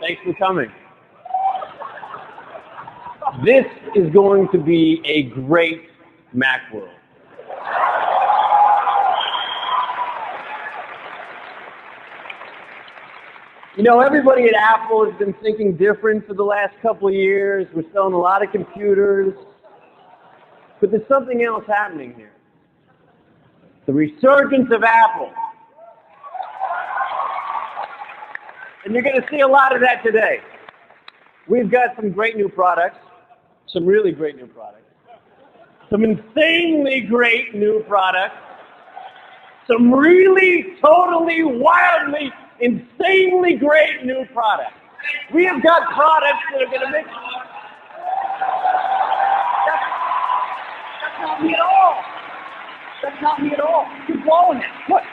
Thanks for coming. This is going to be a great Macworld. You know, everybody at Apple has been thinking different for the last couple of years. We're selling a lot of computers. But there's something else happening here. The resurgence of Apple. And you're going to see a lot of that today. We've got some great new products. Some really great new products. Some insanely great new products. Some really, totally, wildly, insanely great new products. We have got products that are going to make... That's not me at all. That's not me at all. You're blowing it. Look,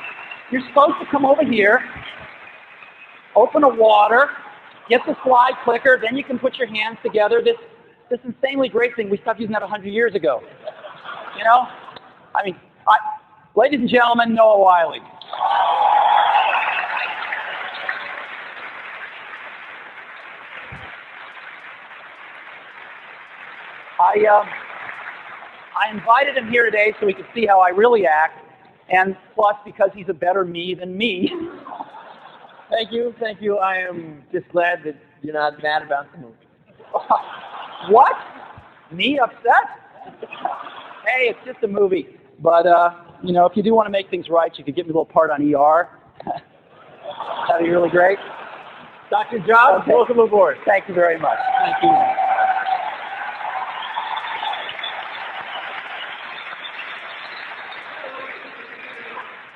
you're supposed to come over here, open a water, get the slide clicker, then you can put your hands together. This insanely great thing, we stopped using that 100 years ago. You know? I mean, ladies and gentlemen, Noah Wiley. I invited him here today so he could see how I really act, and plus because he's a better me than me. Thank you, thank you. I am just glad that you're not mad about the movie. What? Me upset? Hey, it's just a movie. But, you know, if you do want to make things right, you could give me a little part on ER. That'd be really great. Dr. Jobs, okay. Welcome aboard. Thank you very much. Thank you.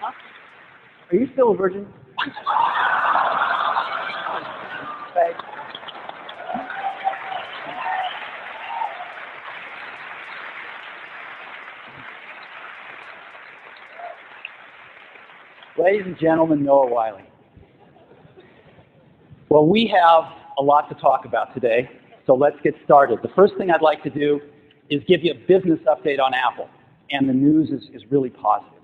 Huh? Are you still a virgin? Thanks. Ladies and gentlemen, Noah Wiley. Well, we have a lot to talk about today, so let's get started. The first thing I'd like to do is give you a business update on Apple, and the news is really positive.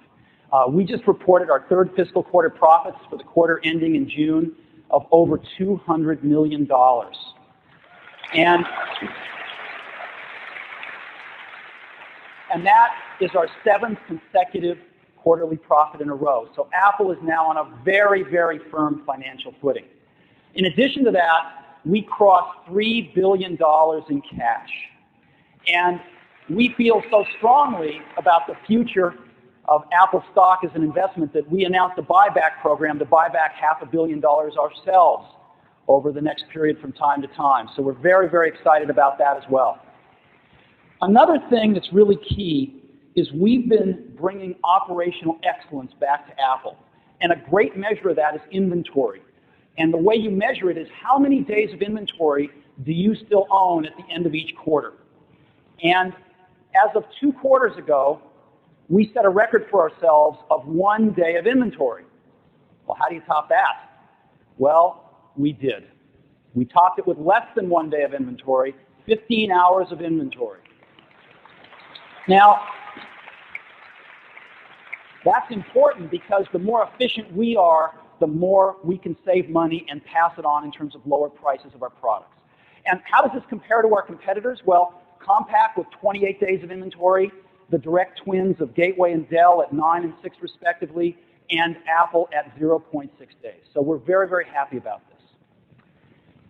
We just reported our third fiscal quarter profits for the quarter ending in June of over $200 million. And that is our 7th consecutive quarterly profit in a row. So Apple is now on a very, very firm financial footing. In addition to that, we crossed $3 billion in cash. And we feel so strongly about the future of Apple stock as an investment that we announced a buyback program to buy back $500 million ourselves over the next period from time to time. So we're very, very excited about that as well. Another thing that's really key is we've been bringing operational excellence back to Apple. And a great measure of that is inventory. And the way you measure it is how many days of inventory do you still own at the end of each quarter. And as of 2 quarters ago, we set a record for ourselves of 1 day of inventory. Well, how do you top that? Well, we did. We topped it with less than 1 day of inventory, 15 hours of inventory. Now, that's important because the more efficient we are, the more we can save money and pass it on in terms of lower prices of our products. And how does this compare to our competitors? Well, Compaq with 28 days of inventory, the direct twins of Gateway and Dell at 9 and 6 respectively, and Apple at 0.6 days. So we're very, very happy about this.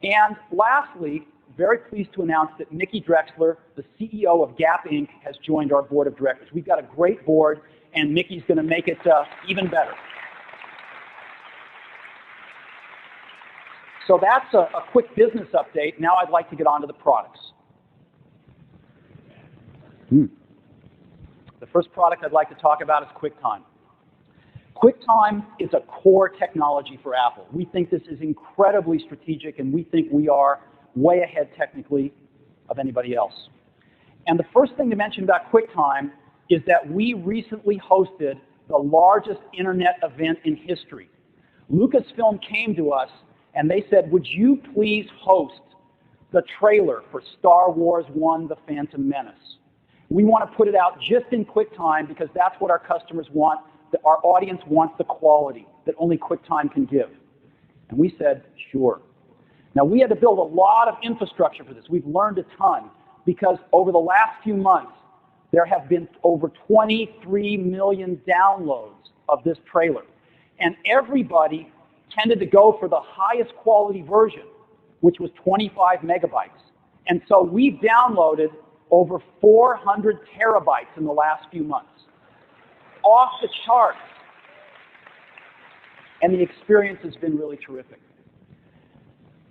And lastly, very pleased to announce that Mickey Drexler, the CEO of Gap Inc., has joined our board of directors. We've got a great board, and Mickey's going to make it even better. So that's a quick business update. Now I'd like to get on to the products. The first product I'd like to talk about is QuickTime. QuickTime is a core technology for Apple. We think this is incredibly strategic, and we think we are way ahead technically of anybody else. And the first thing to mention about QuickTime is that we recently hosted the largest internet event in history. Lucasfilm came to us and they said, would you please host the trailer for Star Wars I: The Phantom Menace? We want to put it out just in QuickTime because that's what our customers want. Our audience wants the quality that only QuickTime can give. And we said, sure. Now, we had to build a lot of infrastructure for this. We've learned a ton because over the last few months, there have been over 23 million downloads of this trailer. And everybody tended to go for the highest quality version, which was 25 megabytes. And so we've downloaded over 400 terabytes in the last few months. Off the charts. And the experience has been really terrific.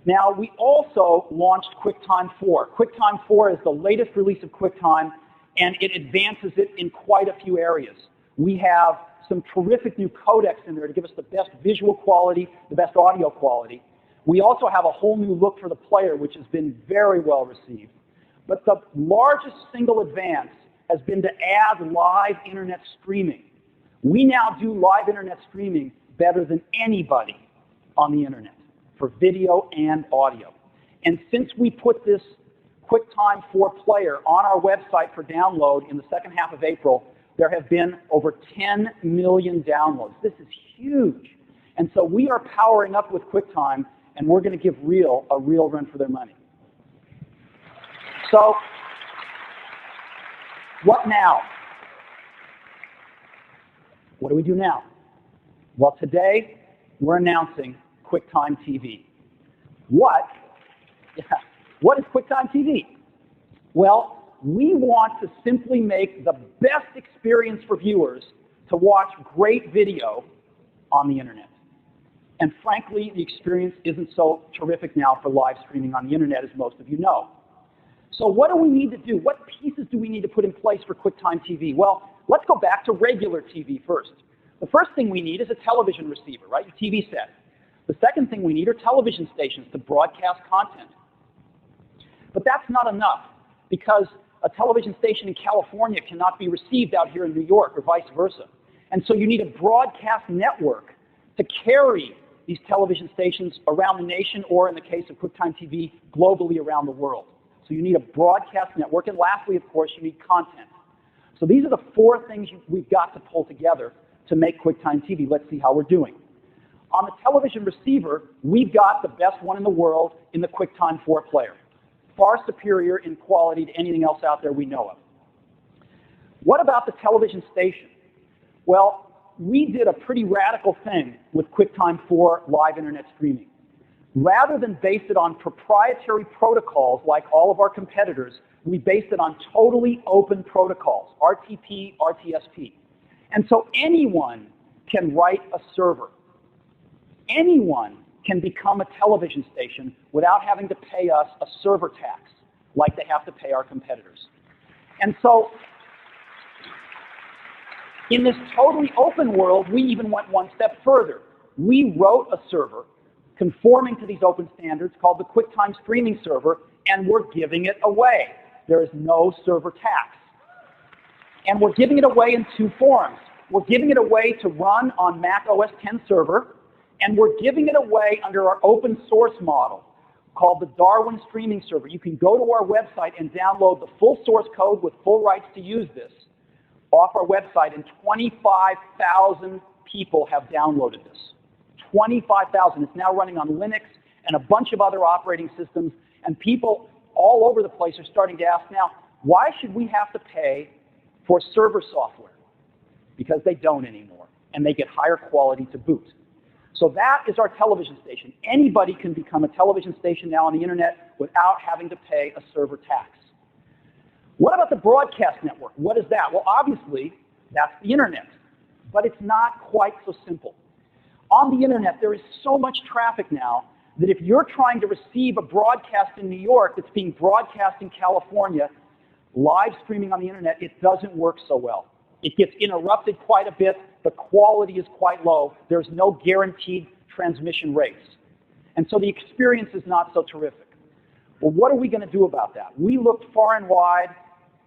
Now, we also launched QuickTime 4. QuickTime 4 is the latest release of QuickTime, and it advances it in quite a few areas. We have some terrific new codecs in there to give us the best visual quality, the best audio quality. We also have a whole new look for the player, which has been very well received. But the largest single advance has been to add live internet streaming. We now do live internet streaming better than anybody on the internet for video and audio. And since we put this QuickTime 4 player on our website for download in the second half of April, there have been over 10 million downloads. This is huge. And so we are powering up with QuickTime, and we're going to give a real run for their money. So, what now? What do we do now? Well, today, we're announcing QuickTime TV. What is QuickTime TV? Well, we want to simply make the best experience for viewers to watch great video on the internet. And frankly, the experience isn't so terrific now for live streaming on the internet, as most of you know. So what do we need to do? What pieces do we need to put in place for QuickTime TV? Well, let's go back to regular TV first. The first thing we need is a television receiver, right? Your TV set. The second thing we need are television stations to broadcast content. But that's not enough, because a television station in California cannot be received out here in New York, or vice versa. And so you need a broadcast network to carry these television stations around the nation, or in the case of QuickTime TV, globally around the world. So you need a broadcast network. And lastly, of course, you need content. So these are the four things we've got to pull together to make QuickTime TV. Let's see how we're doing. On the television receiver, we've got the best one in the world in the QuickTime 4 player. Far superior in quality to anything else out there we know of. What about the television station? Well, we did a pretty radical thing with QuickTime 4 live internet streaming. Rather than base it on proprietary protocols like all of our competitors, we based it on totally open protocols, RTP, RTSP. And so anyone can write a server. Anyone can become a television station without having to pay us a server tax like they have to pay our competitors. And so in this totally open world, we even went one step further. We wrote a server conforming to these open standards called the QuickTime Streaming Server, and we're giving it away. There is no server tax. And we're giving it away in two forms. We're giving it away to run on Mac OS X server, and we're giving it away under our open source model called the Darwin Streaming Server. You can go to our website and download the full source code with full rights to use this off our website, and 25,000 people have downloaded this. 25,000. It's now running on Linux and a bunch of other operating systems, and people all over the place are starting to ask now, why should we have to pay for server software? Because they don't anymore, and they get higher quality to boot. So that is our television station. Anybody can become a television station now on the internet without having to pay a server tax. What about the broadcast network? What is that? Well, obviously, that's the internet. But it's not quite so simple. On the internet, there is so much traffic now that if you're trying to receive a broadcast in New York that's being broadcast in California, live streaming on the internet, it doesn't work so well. It gets interrupted quite a bit. The quality is quite low. There's no guaranteed transmission rates. And so the experience is not so terrific. Well, what are we going to do about that? We looked far and wide.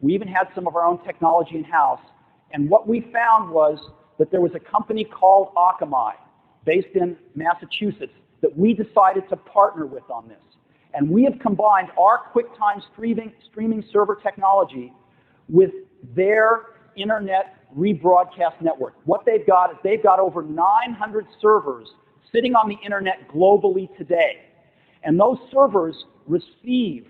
We even had some of our own technology in-house. And what we found was that there was a company called Akamai, based in Massachusetts, that we decided to partner with on this. And we have combined our QuickTime streaming server technology with their internet rebroadcast network. What they've got is they've got over 900 servers sitting on the internet globally today. And those servers receive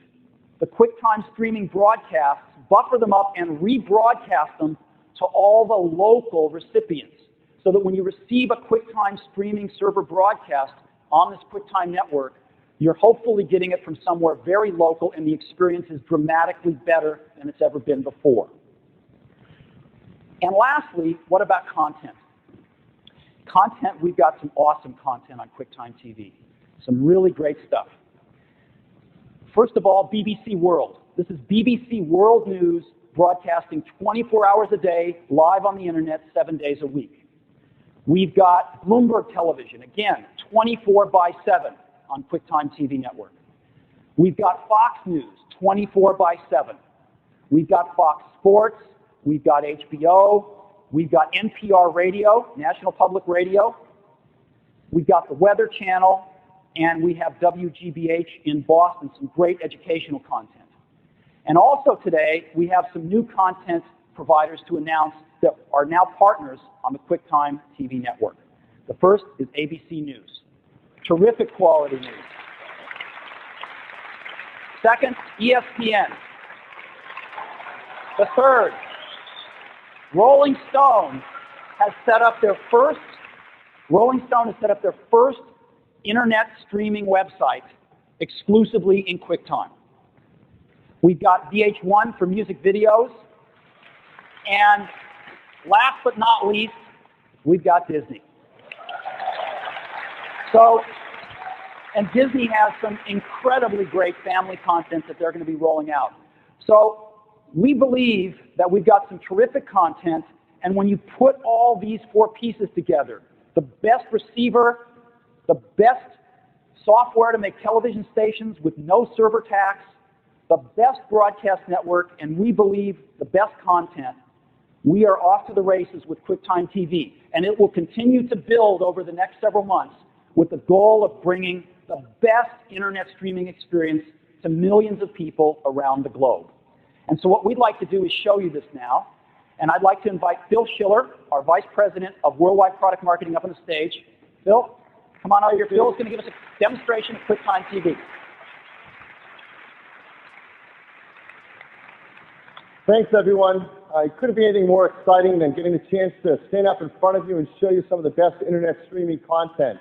the QuickTime streaming broadcasts, buffer them up, and rebroadcast them to all the local recipients. So that when you receive a QuickTime streaming server broadcast on this QuickTime network, you're hopefully getting it from somewhere very local, and the experience is dramatically better than it's ever been before. And lastly, what about content? Content, we've got some awesome content on QuickTime TV. Some really great stuff. First of all, BBC World. This is BBC World News broadcasting 24 hours a day, live on the internet, 7 days a week. We've got Bloomberg Television, again, 24/7 on QuickTime TV network. We've got Fox News, 24/7. We've got Fox Sports. We've got HBO. We've got NPR Radio, National Public Radio. We've got the Weather Channel. And we have WGBH in Boston, some great educational content. And also today, we have some new content providers to announce that are now partners on the QuickTime TV network. The first is ABC News. Terrific quality news. Second, ESPN. The third, Rolling Stone has set up their first internet streaming website exclusively in QuickTime. We've got VH1 for music videos. And last but not least, we've got Disney. So, and Disney has some incredibly great family content that they're going to be rolling out. So we believe that we've got some terrific content, and when you put all these four pieces together, the best receiver, the best software to make television stations with no server tax, the best broadcast network, and we believe the best content, we are off to the races with QuickTime TV. And it will continue to build over the next several months with the goal of bringing the best internet streaming experience to millions of people around the globe. And so what we'd like to do is show you this now. And I'd like to invite Phil Schiller, our Vice President of Worldwide Product Marketing, up on the stage. Phil, come on out here. Phil is going to give us a demonstration of QuickTime TV. Thanks, everyone. It couldn't be anything more exciting than getting the chance to stand up in front of you and show you some of the best internet streaming content.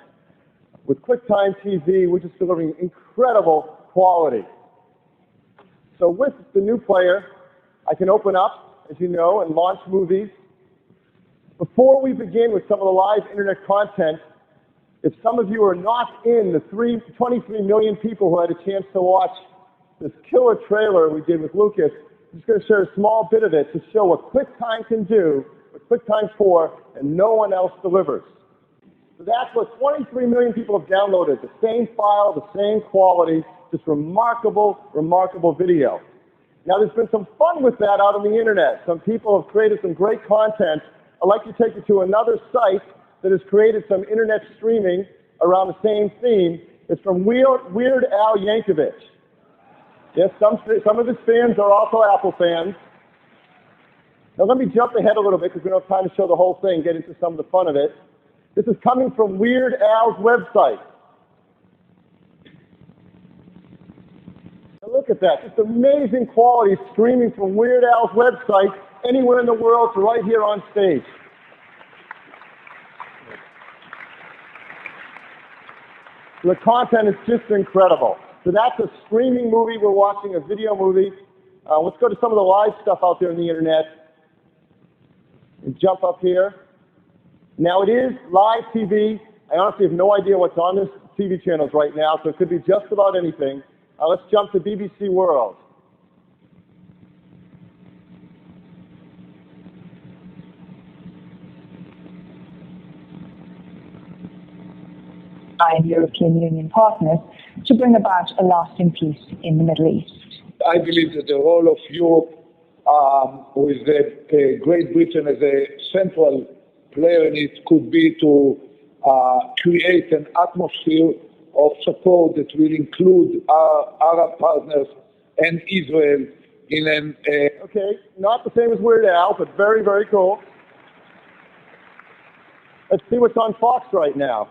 With QuickTime TV, we're just delivering incredible quality. So with the new player, I can open up, as you know, and launch movies. Before we begin with some of the live internet content, if some of you are not in the 23 million people who had a chance to watch this killer trailer we did with Lucas, I'm just going to share a small bit of it to show what QuickTime can do with QuickTime 4 and no one else delivers. So that's what 23 million people have downloaded, the same file, the same quality, just remarkable, remarkable video. Now there's been some fun with that out on the internet. Some people have created some great content. I'd like to take you to another site that has created some internet streaming around the same theme. It's from Weird Al Yankovic. Yes, some of his fans are also Apple fans. Now let me jump ahead a little bit because we don't have time to show the whole thing, get into some of the fun of it. This is coming from Weird Al's website. Now look at that, just amazing quality streaming from Weird Al's website anywhere in the world to right here on stage. The content is just incredible. So that's a streaming movie. We're watching a video movie. Let's go to some of the live stuff out there on the internet. And jump up here. Now it is live TV. I honestly have no idea what's on this TV channels right now, so it could be just about anything. Let's jump to BBC World. And European Union partners to bring about a lasting peace in the Middle East. I believe that the role of Europe, with Great Britain as a central player in it, could be to create an atmosphere of support that will include our Arab partners and Israel in an... Okay, not the same as Weird Al, but very, very cool. Let's see what's on Fox right now.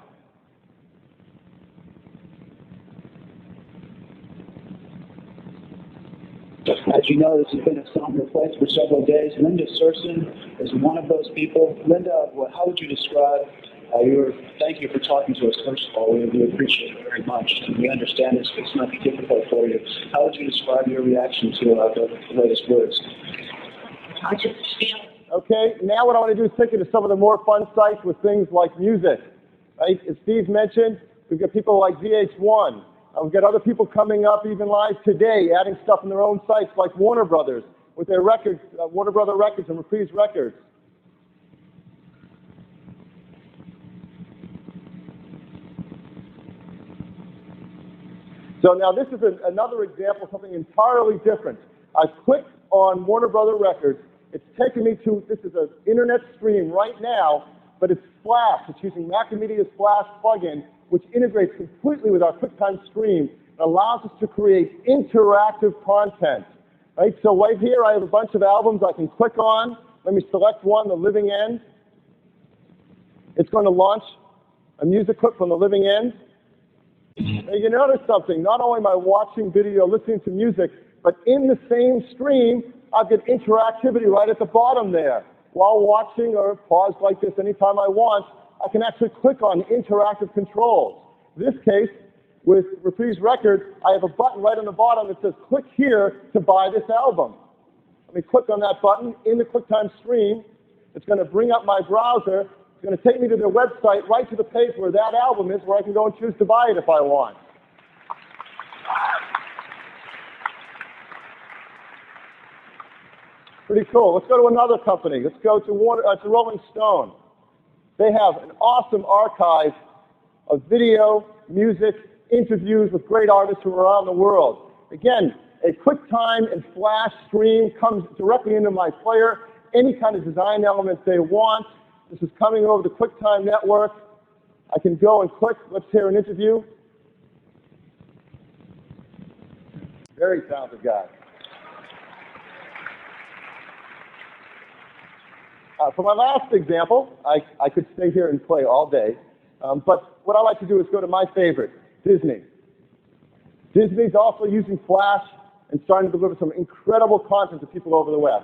As you know, this has been a somber place for several days. Linda Surson is one of those people. Linda, how would you describe thank you for talking to us, first of all. We appreciate it very much. And we understand this might be difficult for you. How would you describe your reaction to the latest words? I just feel. Okay, now what I want to do is take you to some of the more fun sites with things like music. Right? As Steve mentioned, we've got people like VH1. We've got other people coming up even live today, adding stuff in their own sites like Warner Brothers with their records, Warner Brother Records and Reprise Records. So now this is another example of something entirely different. I've clicked on Warner Brother Records. It's taken me to, this is an internet stream right now, but it's Flash. It's using Macromedia's Flash plugin, which integrates completely with our QuickTime Stream and allows us to create interactive content. Right? So right here I have a bunch of albums I can click on. Let me select one, The Living End. It's going to launch a music clip from The Living End. Now you notice something, not only am I watching video, listening to music, but in the same stream, I've got interactivity right at the bottom there. While watching or pause like this anytime I want, I can actually click on interactive controls. In this case, with Reprise Records, I have a button right on the bottom that says, click here to buy this album. Let me click on that button in the QuickTime Stream. It's going to bring up my browser. It's going to take me to their website, right to the page where that album is, where I can go and choose to buy it if I want. Pretty cool. Let's go to another company. Let's go to Rolling Stone. They have an awesome archive of video, music, interviews with great artists from around the world. Again, a QuickTime and Flash stream comes directly into my player. Any kind of design elements they want. This is coming over the QuickTime network. I can go and click. Let's hear an interview. Very talented guy. For my last example, I could stay here and play all day, but what I like to do is go to my favorite, Disney. Disney's also using Flash and starting to deliver some incredible content to people over the web.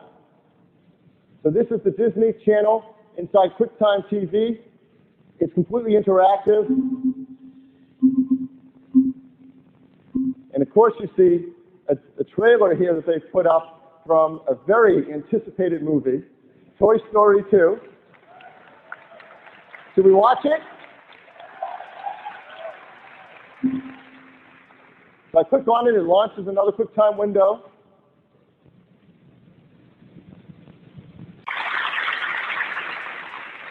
So this is the Disney Channel inside QuickTime TV. It's completely interactive. And of course you see a trailer here that they've put up from a very anticipated movie, Toy Story 2. Should we watch it? So I click on it, it launches another QuickTime window.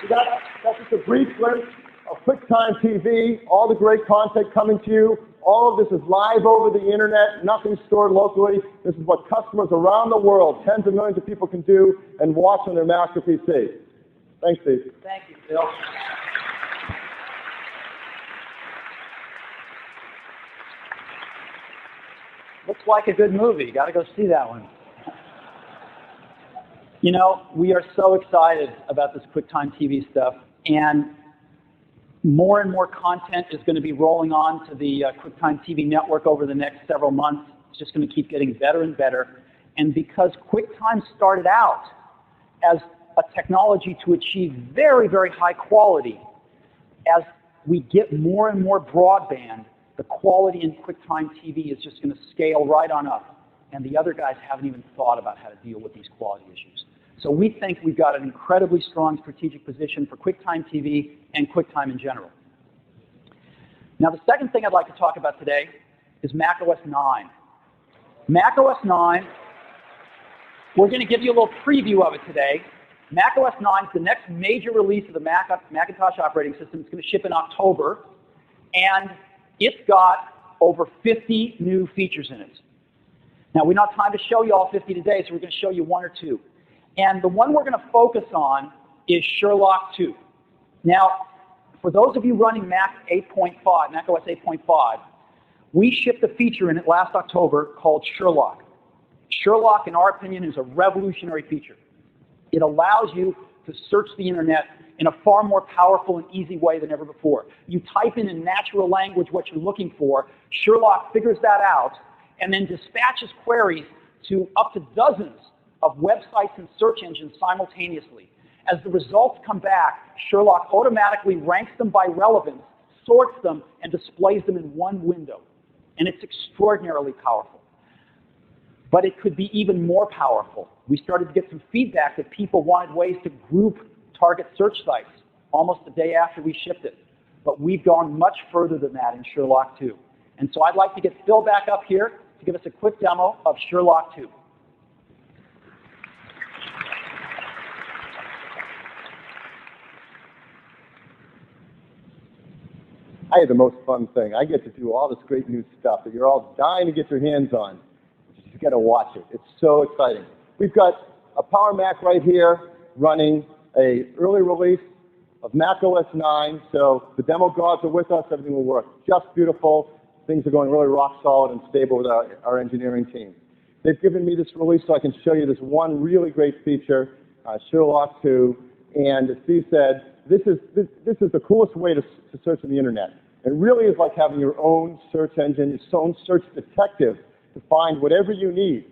So that's just a brief glimpse of QuickTime TV, all the great content coming to you. All of this is live over the internet, nothing stored locally. This is what customers around the world, tens of millions of people can do and watch on their Mac or PC. Thanks, Steve. Thank you, Phil. Looks like a good movie. Got to go see that one. You know, we are so excited about this QuickTime TV stuff, and more and more content is going to be rolling on to the QuickTime TV network over the next several months. It's just going to keep getting better and better. And because QuickTime started out as a technology to achieve very, very high quality, as we get more and more broadband, the quality in QuickTime TV is just going to scale right on up. And the other guys haven't even thought about how to deal with these quality issues. So we think we've got an incredibly strong strategic position for QuickTime TV and QuickTime in general. Now, the second thing I'd like to talk about today is macOS 9. macOS 9, we're going to give you a little preview of it today. macOS 9 is the next major release of the Macintosh operating system. It's going to ship in October, and it's got over 50 new features in it. Now, we don't have time to show you all 50 today, so we're going to show you one or two. And the one we're going to focus on is Sherlock 2. Now, for those of you running macOS 8.5, we shipped a feature in it last October called Sherlock. Sherlock, in our opinion, is a revolutionary feature. It allows you to search the internet in a far more powerful and easy way than ever before. You type in natural language what you're looking for, Sherlock figures that out, and then dispatches queries to up to dozens of websites and search engines simultaneously. As the results come back, Sherlock automatically ranks them by relevance, sorts them, and displays them in one window. And it's extraordinarily powerful. But it could be even more powerful. We started to get some feedback that people wanted ways to group target search sites almost the day after we shipped it. But we've gone much further than that in Sherlock 2. And so I'd like to get Phil back up here to give us a quick demo of Sherlock 2. I had the most fun thing. I get to do all this great new stuff that you're all dying to get your hands on. You just got to watch it. It's so exciting. We've got a Power Mac right here running a early release of Mac OS 9. So the demo gods are with us. Everything will work just beautiful. Things are going really rock solid and stable with our engineering team. They've given me this release so I can show you this one really great feature, Sherlock 2. And as Steve said, this is the coolest way to search on the internet. It really is like having your own search engine, your own search detective to find whatever you need.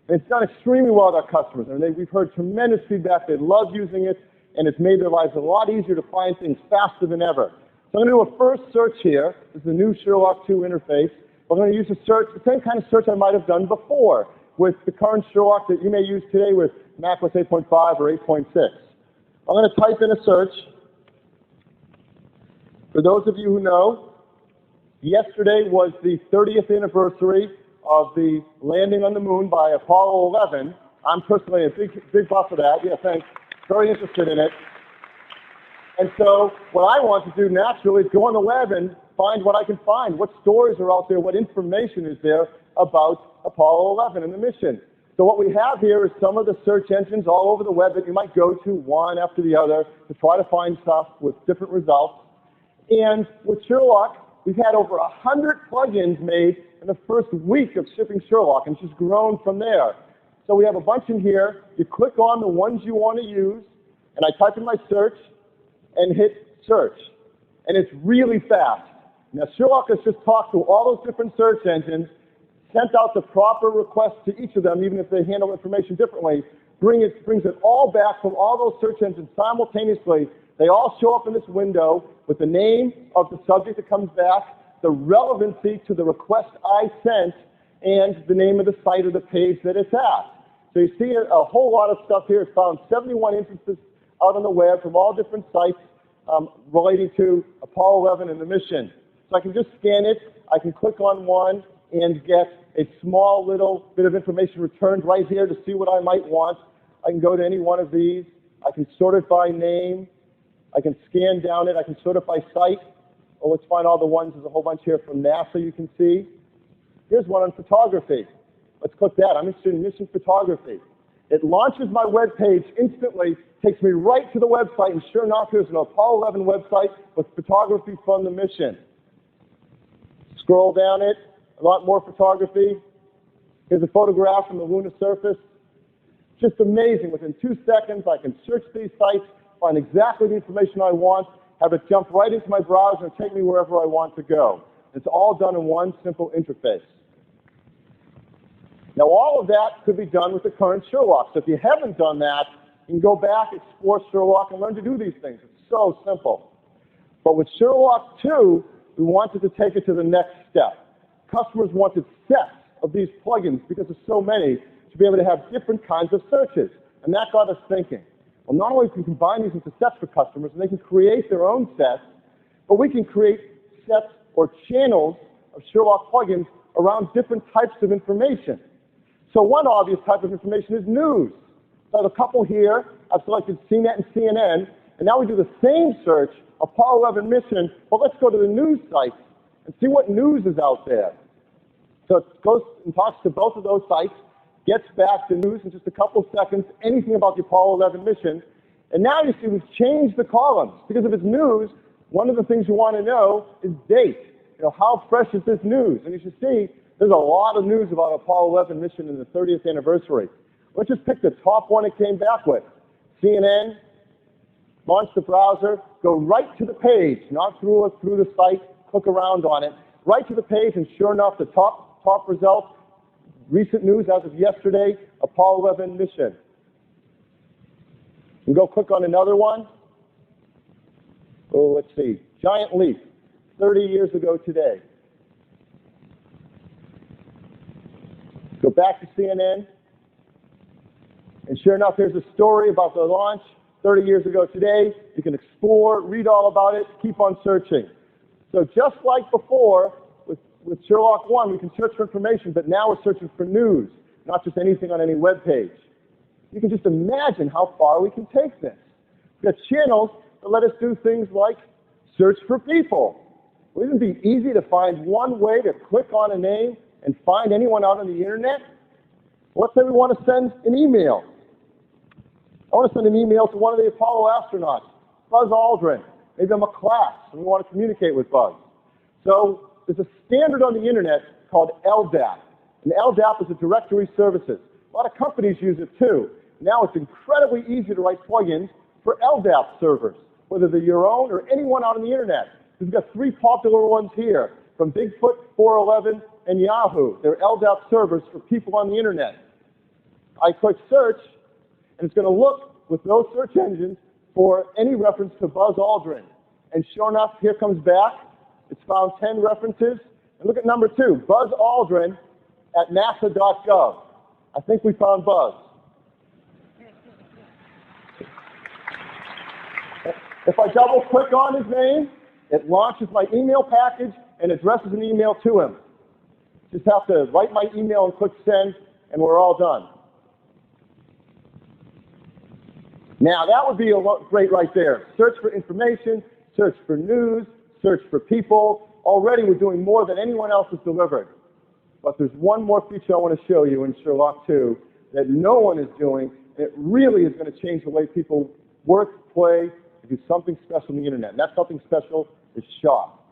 And it's done extremely well with our customers. I mean, we've heard tremendous feedback. They love using it, and it's made their lives a lot easier to find things faster than ever. So I'm going to do a first search here. This is the new Sherlock 2 interface. I'm going to use a search, the same kind of search I might have done before with the current Sherlock that you may use today with macOS 8.5 or 8.6. I'm going to type in a search. For those of you who know, yesterday was the 30th anniversary of the landing on the moon by Apollo 11. I'm personally a big buff of that. Yeah, thanks. Very interested in it. And so what I want to do naturally is go on the web and find what I can find. What stories are out there? What information is there about Apollo 11 and the mission? So what we have here is some of the search engines all over the web that you might go to one after the other to try to find stuff with different results. And with Sherlock, we've had over 100 plugins made in the first week of shipping Sherlock, and it's just grown from there. So we have a bunch in here. You click on the ones you want to use, and I type in my search and hit search. And it's really fast. Now, Sherlock has just talked to all those different search engines, sent out the proper requests to each of them, even if they handle information differently, brings it all back from all those search engines simultaneously. They all show up in this window with the name of the subject that comes back, the relevancy to the request I sent, and the name of the site or the page that it's at. So you see a whole lot of stuff here. It's found 71 instances out on the web from all different sites relating to Apollo 11 and the mission. So I can just scan it. I can click on one and get a small little bit of information returned right here to see what I might want. I can go to any one of these. I can sort it by name. I can scan down it. I can sort it by site. Oh, let's find all the ones. There's a whole bunch here from NASA you can see. Here's one on photography. Let's click that. I'm interested in mission photography. It launches my web page instantly, takes me right to the website, and sure enough, here's an Apollo 11 website with photography from the mission. Scroll down it, a lot more photography. Here's a photograph from the lunar surface. Just amazing. Within 2 seconds, I can search these sites, find exactly the information I want, have it jump right into my browser and take me wherever I want to go. It's all done in one simple interface. Now, all of that could be done with the current Sherlock. So if you haven't done that, you can go back, explore Sherlock, and learn to do these things. It's so simple. But with Sherlock 2, we wanted to take it to the next step. Customers wanted sets of these plugins, because there's so many, to be able to have different kinds of searches. And that got us thinking. Well, not only can we combine these into sets for customers, and they can create their own sets, but we can create sets or channels of Sherlock plugins around different types of information. So one obvious type of information is news. So I have a couple here. I've selected CNET and CNN, and now we do the same search, Apollo 11 mission, but let's go to the news sites and see what news is out there. So it goes and talks to both of those sites, gets back the news in just a couple of seconds, anything about the Apollo 11 mission. And now you see we've changed the columns. Because if it's news, one of the things you want to know is date. You know, how fresh is this news? And you should see there's a lot of news about Apollo 11 mission in the 30th anniversary. Let's just pick the top one it came back with. CNN, launch the browser, go right to the page, not through the site, click around on it, right to the page, and sure enough, the top result, Recent news as of yesterday, Apollo 11 mission. And go click on another one. Oh, let's see. Giant leap, 30 years ago today. Go back to CNN. And sure enough, there's a story about the launch 30 years ago today. You can explore, read all about it, keep on searching. So just like before, with Sherlock 1, we can search for information, but now we're searching for news, not just anything on any web page. You can just imagine how far we can take this. We've got channels that let us do things like search for people. Wouldn't it be easy to find one way to click on a name and find anyone out on the internet? Let's say we want to send an email. I want to send an email to one of the Apollo astronauts, Buzz Aldrin. Maybe I'm a class and we want to communicate with Buzz. So there's a standard on the internet called LDAP. And LDAP is a directory services. A lot of companies use it too. Now it's incredibly easy to write plugins for LDAP servers, whether they're your own or anyone out on the internet. We've got 3 popular ones here, from Bigfoot, 411, and Yahoo. They're LDAP servers for people on the internet. I click search, and it's going to look with those search engines for any reference to Buzz Aldrin. And sure enough, here comes back. It's found 10 references. And look at number 2, Buzz Aldrin at nasa.gov. I think we found Buzz. If I double click on his name, it launches my email package and addresses an email to him. Just have to write my email and click send, and we're all done. Now, that would be great right there. Search for information, search for news, search for people. Already we're doing more than anyone else has delivered. But there's one more feature I want to show you in Sherlock 2 that no one is doing, and it really is going to change the way people work, play, and do something special on the internet. And that something special is shop.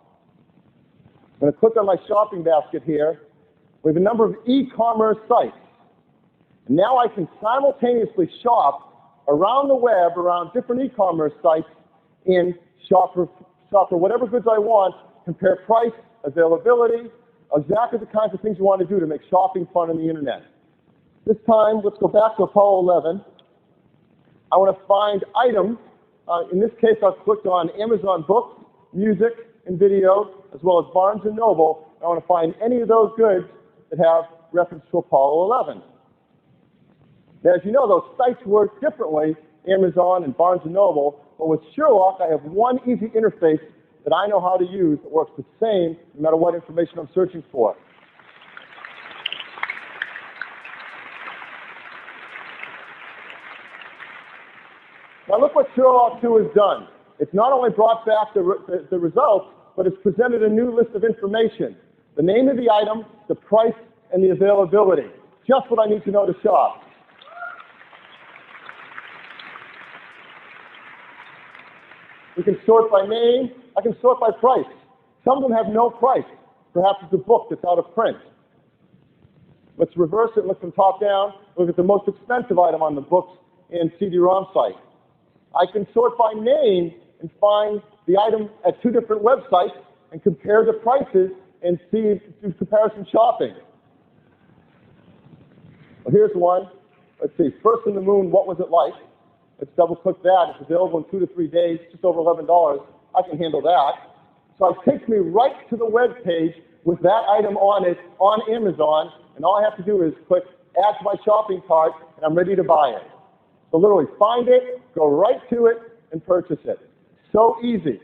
I'm going to click on my shopping basket here. We have a number of e-commerce sites. And now I can simultaneously shop around the web, around different e-commerce sites, and shop for whatever goods I want, compare price, availability, exactly the kinds of things you want to do to make shopping fun on the internet. This time, let's go back to Apollo 11. I want to find items. In this case, I've clicked on Amazon Books, Music, and Video, as well as Barnes & Noble. I want to find any of those goods that have reference to Apollo 11. Now, as you know, those sites work differently, Amazon and Barnes & Noble, but with Sherlock, I have one easy interface that I know how to use that works the same no matter what information I'm searching for. Now look what Sherlock 2 has done. It's not only brought back the results, but it's presented a new list of information. The name of the item, the price, and the availability. Just what I need to know to shop. We can sort by name. I can sort by price. Some of them have no price. Perhaps it's a book that's out of print. Let's reverse it and look from top down. Look at the most expensive item on the books and CD-ROM site. I can sort by name and find the item at 2 different websites and compare the prices and do comparison shopping. Well, here's one. Let's see. First in the Moon, what was it like? Let's double click that. It's available in 2 to 3 days, just over $11. I can handle that. So it takes me right to the web page with that item on it on Amazon, and all I have to do is click add to my shopping cart, and I'm ready to buy it. So literally find it, go right to it, and purchase it. So easy.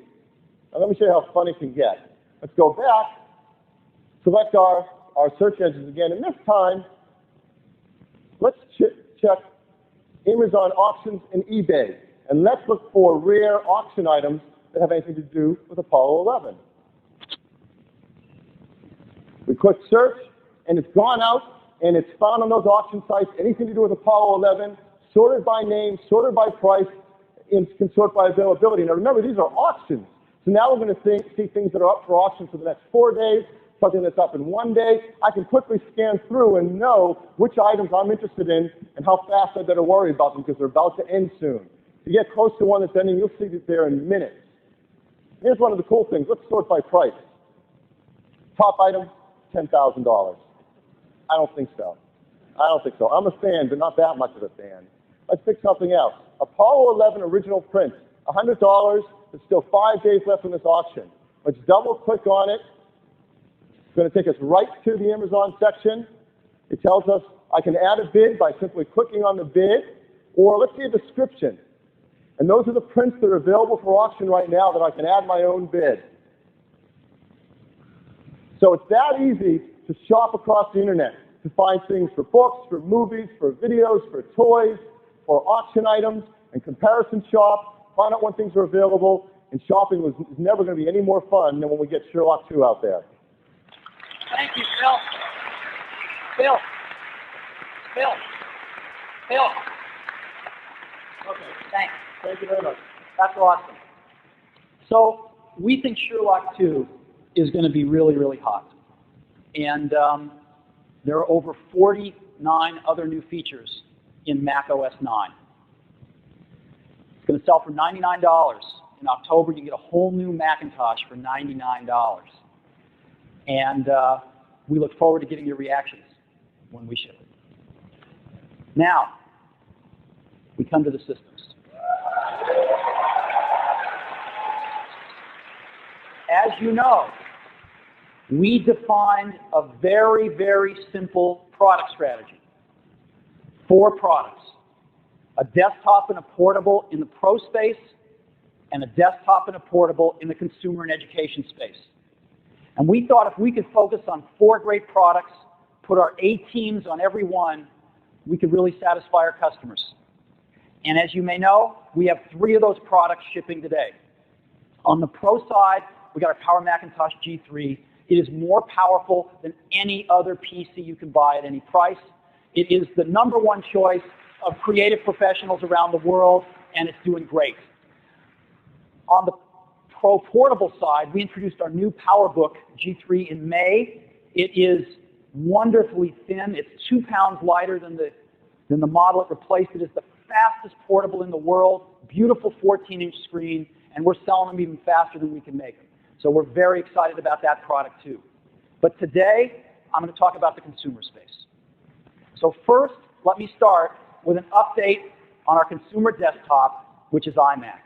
Now let me show you how fun it can get. Let's go back, select our search engines again, and this time, let's check Amazon auctions and eBay. And let's look for rare auction items that have anything to do with Apollo 11. We click search, and it's gone out, and it's found on those auction sites anything to do with Apollo 11, sorted by name, sorted by price, and can sort by availability. Now remember, these are auctions. So now we're going to see things that are up for auction for the next 4 days, something that's up in 1 day. I can quickly scan through and know which items I'm interested in and how fast I better worry about them because they're about to end soon. If you get close to one that's ending, you'll see it there in minutes. Here's one of the cool things. Let's sort by price. Top item, $10,000. I don't think so. I don't think so. I'm a fan, but not that much of a fan. Let's pick something else. Apollo 11 original print, $100. There's still 5 days left on this auction. Let's double click on it. It's going to take us right to the Amazon section. It tells us I can add a bid by simply clicking on the bid, or let's see a description. And those are the prints that are available for auction right now that I can add my own bid. So it's that easy to shop across the internet, to find things for books, for movies, for videos, for toys, for auction items, and comparison shop, find out when things are available, and shopping is never going to be any more fun than when we get Sherlock 2 out there. Thank you, Phil. Phil. Phil. Phil. Okay, thanks. Thank you very much. That's awesome. So we think Sherlock 2 is going to be really, really hot. And there are over 49 other new features in Mac OS 9. It's going to sell for $99. In October, you can get a whole new Macintosh for $99. And we look forward to getting your reactions when we ship it. Now, we come to the systems. As you know, we defined a very, very simple product strategy. 4 products. A desktop and a portable in the pro space, and a desktop and a portable in the consumer and education space. And we thought if we could focus on 4 great products, put our A teams on every one, we could really satisfy our customers. And as you may know, we have 3 of those products shipping today. On the pro side, we got our Power Macintosh G3. It is more powerful than any other PC you can buy at any price. It is the #1 choice of creative professionals around the world, and it's doing great. On the Pro portable side, we introduced our new PowerBook G3 in May. It is wonderfully thin. It's 2 pounds lighter than the model it replaced. It is the fastest portable in the world, beautiful 14-inch screen, and we're selling them even faster than we can make them. So we're very excited about that product too. But today, I'm going to talk about the consumer space. So first, let me start with an update on our consumer desktop, which is iMac.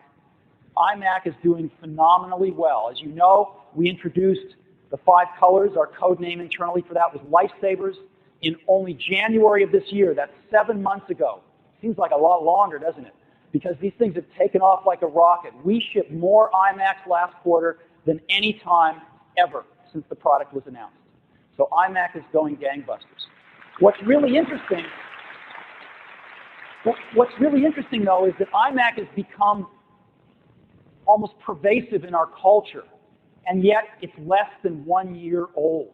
iMac is doing phenomenally well. As you know, we introduced the 5 colors. Our code name internally for that was Lifesavers in only January of this year. That's 7 months ago. Seems like a lot longer, doesn't it? Because these things have taken off like a rocket. We shipped more iMacs last quarter than any time ever since the product was announced. So iMac is going gangbusters. What's really interesting, though, is that iMac has become almost pervasive in our culture, and yet it's less than 1 year old.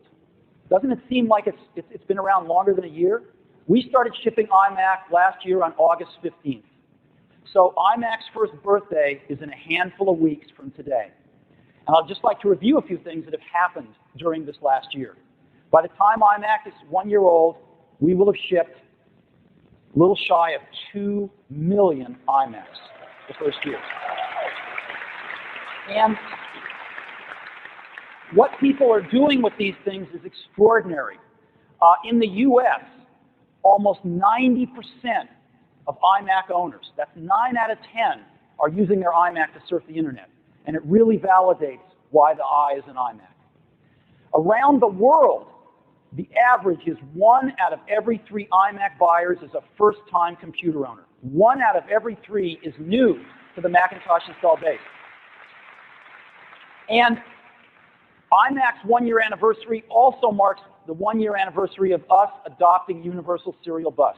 Doesn't it seem like it's been around longer than a year? We started shipping iMac last year on August 15th. So iMac's first birthday is in a handful of weeks from today. And I'd just like to review a few things that have happened during this last year. By the time iMac is 1 year old, we will have shipped a little shy of 2 million iMacs the first year. And what people are doing with these things is extraordinary. In the US, almost 90% of iMac owners, that's 9 out of 10, are using their iMac to surf the internet. And it really validates why the I is an iMac. Around the world, the average is 1 out of every 3 iMac buyers is a first-time computer owner. 1 out of every 3 is new to the Macintosh install base. And iMac's 1-year anniversary also marks the 1-year anniversary of us adopting Universal Serial Bus.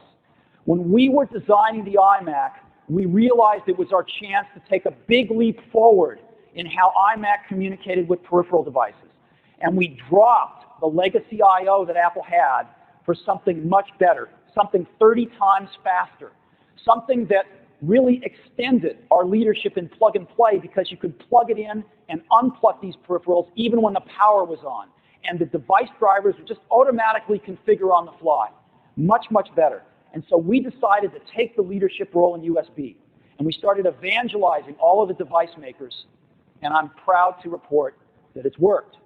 When we were designing the iMac, we realized it was our chance to take a big leap forward in how iMac communicated with peripheral devices. And we dropped the legacy I/O that Apple had for something much better, something 30 times faster, something that really extended our leadership in plug and play because you could plug it in and unplug these peripherals even when the power was on. And the device drivers would just automatically configure on the fly. Much, much better. And so we decided to take the leadership role in USB. And we started evangelizing all of the device makers. And I'm proud to report that it's worked.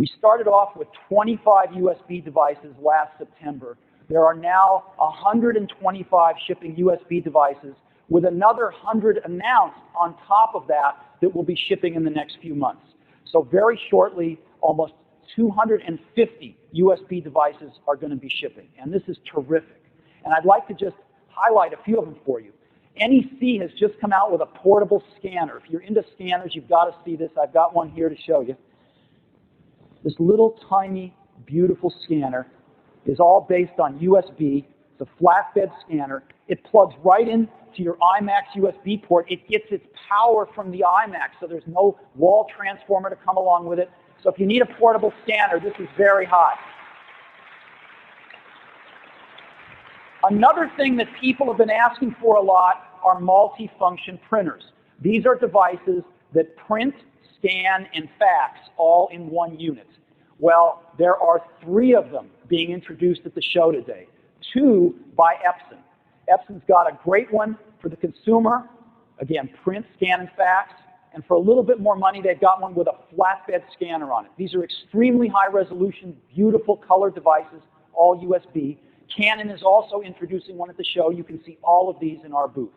We started off with 25 USB devices last September. There are now 125 shipping USB devices, with another 100 announced on top of that that will be shipping in the next few months. So very shortly, almost 250 USB devices are going to be shipping, and this is terrific. And I'd like to just highlight a few of them for you. NEC has just come out with a portable scanner. If you're into scanners, you've got to see this. I've got one here to show you. This little tiny, beautiful scanner is all based on USB. It's a flatbed scanner. It plugs right into your iMac's USB port. It gets its power from the iMac, so there's no wall transformer to come along with it. So if you need a portable scanner, this is very hot. Another thing that people have been asking for a lot are multi-function printers. These are devices that print, scan, and fax all in one unit. Well, there are 3 of them being introduced at the show today. 2 by Epson. Epson's got a great one for the consumer. Again, print, scan, and fax. And for a little bit more money, they've got one with a flatbed scanner on it. These are extremely high-resolution, beautiful color devices, all USB. Canon is also introducing one at the show. You can see all of these in our booth.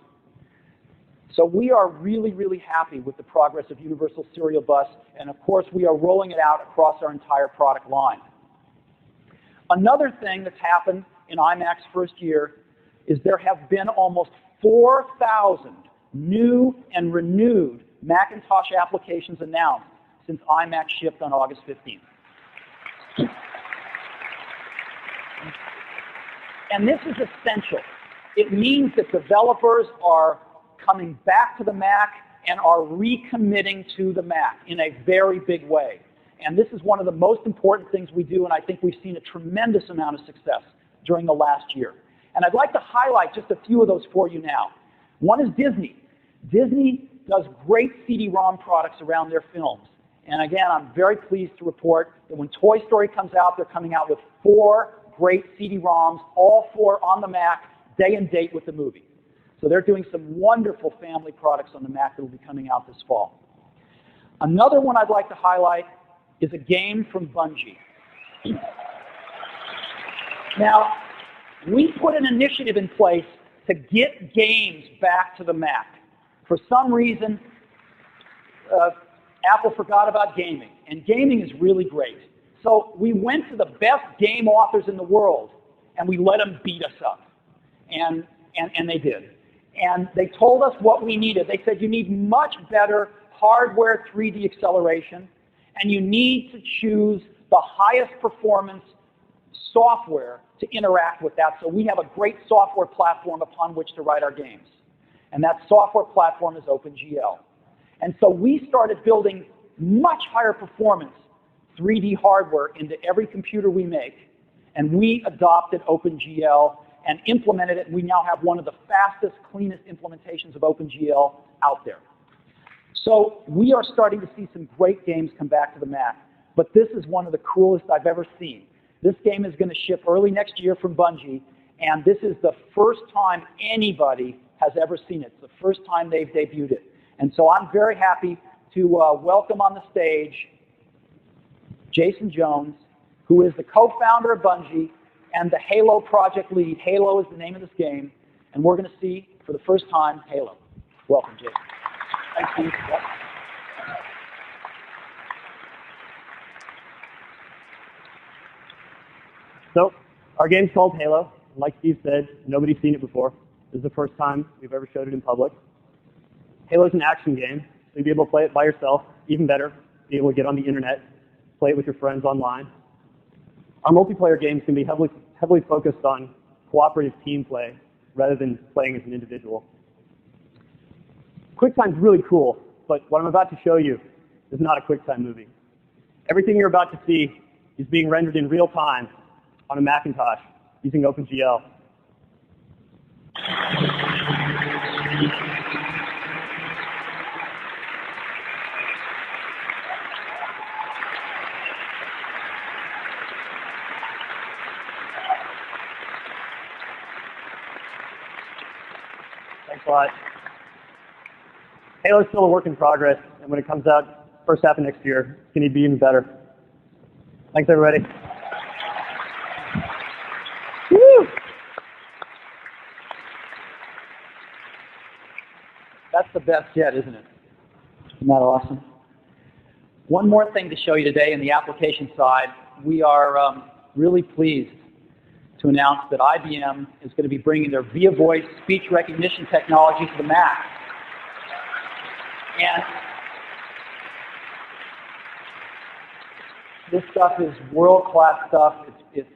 So we are really, really happy with the progress of Universal Serial Bus, and of course we are rolling it out across our entire product line. Another thing that's happened in iMac's first year is there have been almost 4,000 new and renewed Macintosh applications announced since iMac shipped on August 15th. And this is essential. It means that developers are coming back to the Mac and are recommitting to the Mac in a very big way. And this is one of the most important things we do, and I think we've seen a tremendous amount of success during the last year. And I'd like to highlight just a few of those for you now. One is Disney. Disney does great CD-ROM products around their films. And again, I'm very pleased to report that when Toy Story comes out, they're coming out with 4 great CD-ROMs, all 4 on the Mac, day and date with the movie. So they're doing some wonderful family products on the Mac that will be coming out this fall. Another one I'd like to highlight is a game from Bungie. Now, we put an initiative in place to get games back to the Mac. For some reason, Apple forgot about gaming, and gaming is really great. So we went to the best game authors in the world, and we let them beat us up. And they did. And they told us what we needed. They said you need much better hardware 3D acceleration, and you need to choose the highest performance software to interact with that. So we have a great software platform upon which to write our games. And that software platform is OpenGL. And so we started building much higher performance 3D hardware into every computer we make, and we adopted OpenGL and implemented it. We now have one of the fastest, cleanest implementations of OpenGL out there. So we are starting to see some great games come back to the Mac, but this is one of the coolest I've ever seen. This game is going to ship early next year from Bungie, and this is the first time anybody has ever seen it. It's the first time they've debuted it. And so I'm very happy to welcome on the stage Jason Jones, who is the co-founder of Bungie and the Halo project lead. Halo is the name of this game, and we're going to see, for the first time, Halo. Welcome, Jason. Thanks, Steve. Yep. So, our game's called Halo. Like Steve said, nobody's seen it before. This is the first time we've ever showed it in public. Halo's an action game, so you'll be able to play it by yourself, even better, be able to get on the internet, play it with your friends online. Our multiplayer games can be heavily focused on cooperative team play rather than playing as an individual. QuickTime's really cool, but what I'm about to show you is not a QuickTime movie. Everything you're about to see is being rendered in real time on a Macintosh using OpenGL. Thanks a lot. Halo's still a work in progress, and when it comes out first half of next year, it's going to be even better. Thanks, everybody. Woo! That's the best yet, isn't it? Isn't that awesome? One more thing to show you today in the application side. We are really pleased to announce that IBM is going to be bringing their VIA Voice speech recognition technology to the Mac. And this stuff is world-class stuff. It's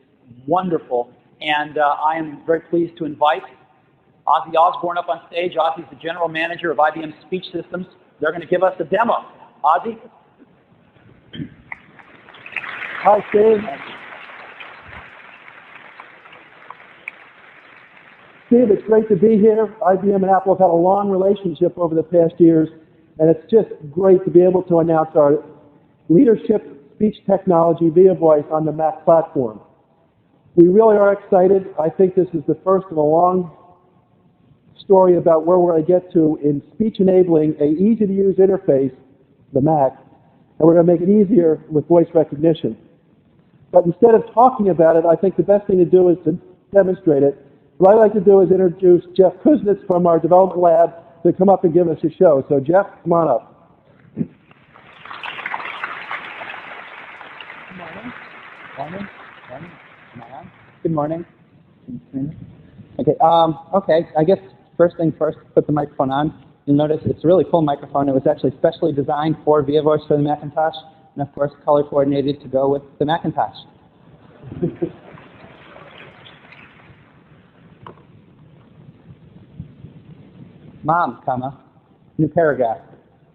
wonderful. And I am very pleased to invite Ozzy Osbourne up on stage. Ozzy's the general manager of IBM Speech Systems. They're going to give us a demo. Ozzy? Hi, Steve. Steve, it's great to be here. IBM and Apple have had a long relationship over the past years, and it's just great to be able to announce our leadership speech technology VIA Voice on the Mac platform. We really are excited. I think this is the first of a long story about where we're going to get to in speech enabling an easy-to-use interface, the Mac, and we're going to make it easier with voice recognition. But instead of talking about it, I think the best thing to do is to demonstrate it. What I'd like to do is introduce Jeff Kuznets from our development lab to come up and give us a show. So Jeff, come on up. Good morning. Am I on? Good morning. Okay. Okay. I guess first thing first, put the microphone on. You'll notice it's a really cool microphone. It was actually specially designed for VIA Voice for the Macintosh, and of course color coordinated to go with the Macintosh. Mom, comma, new paragraph.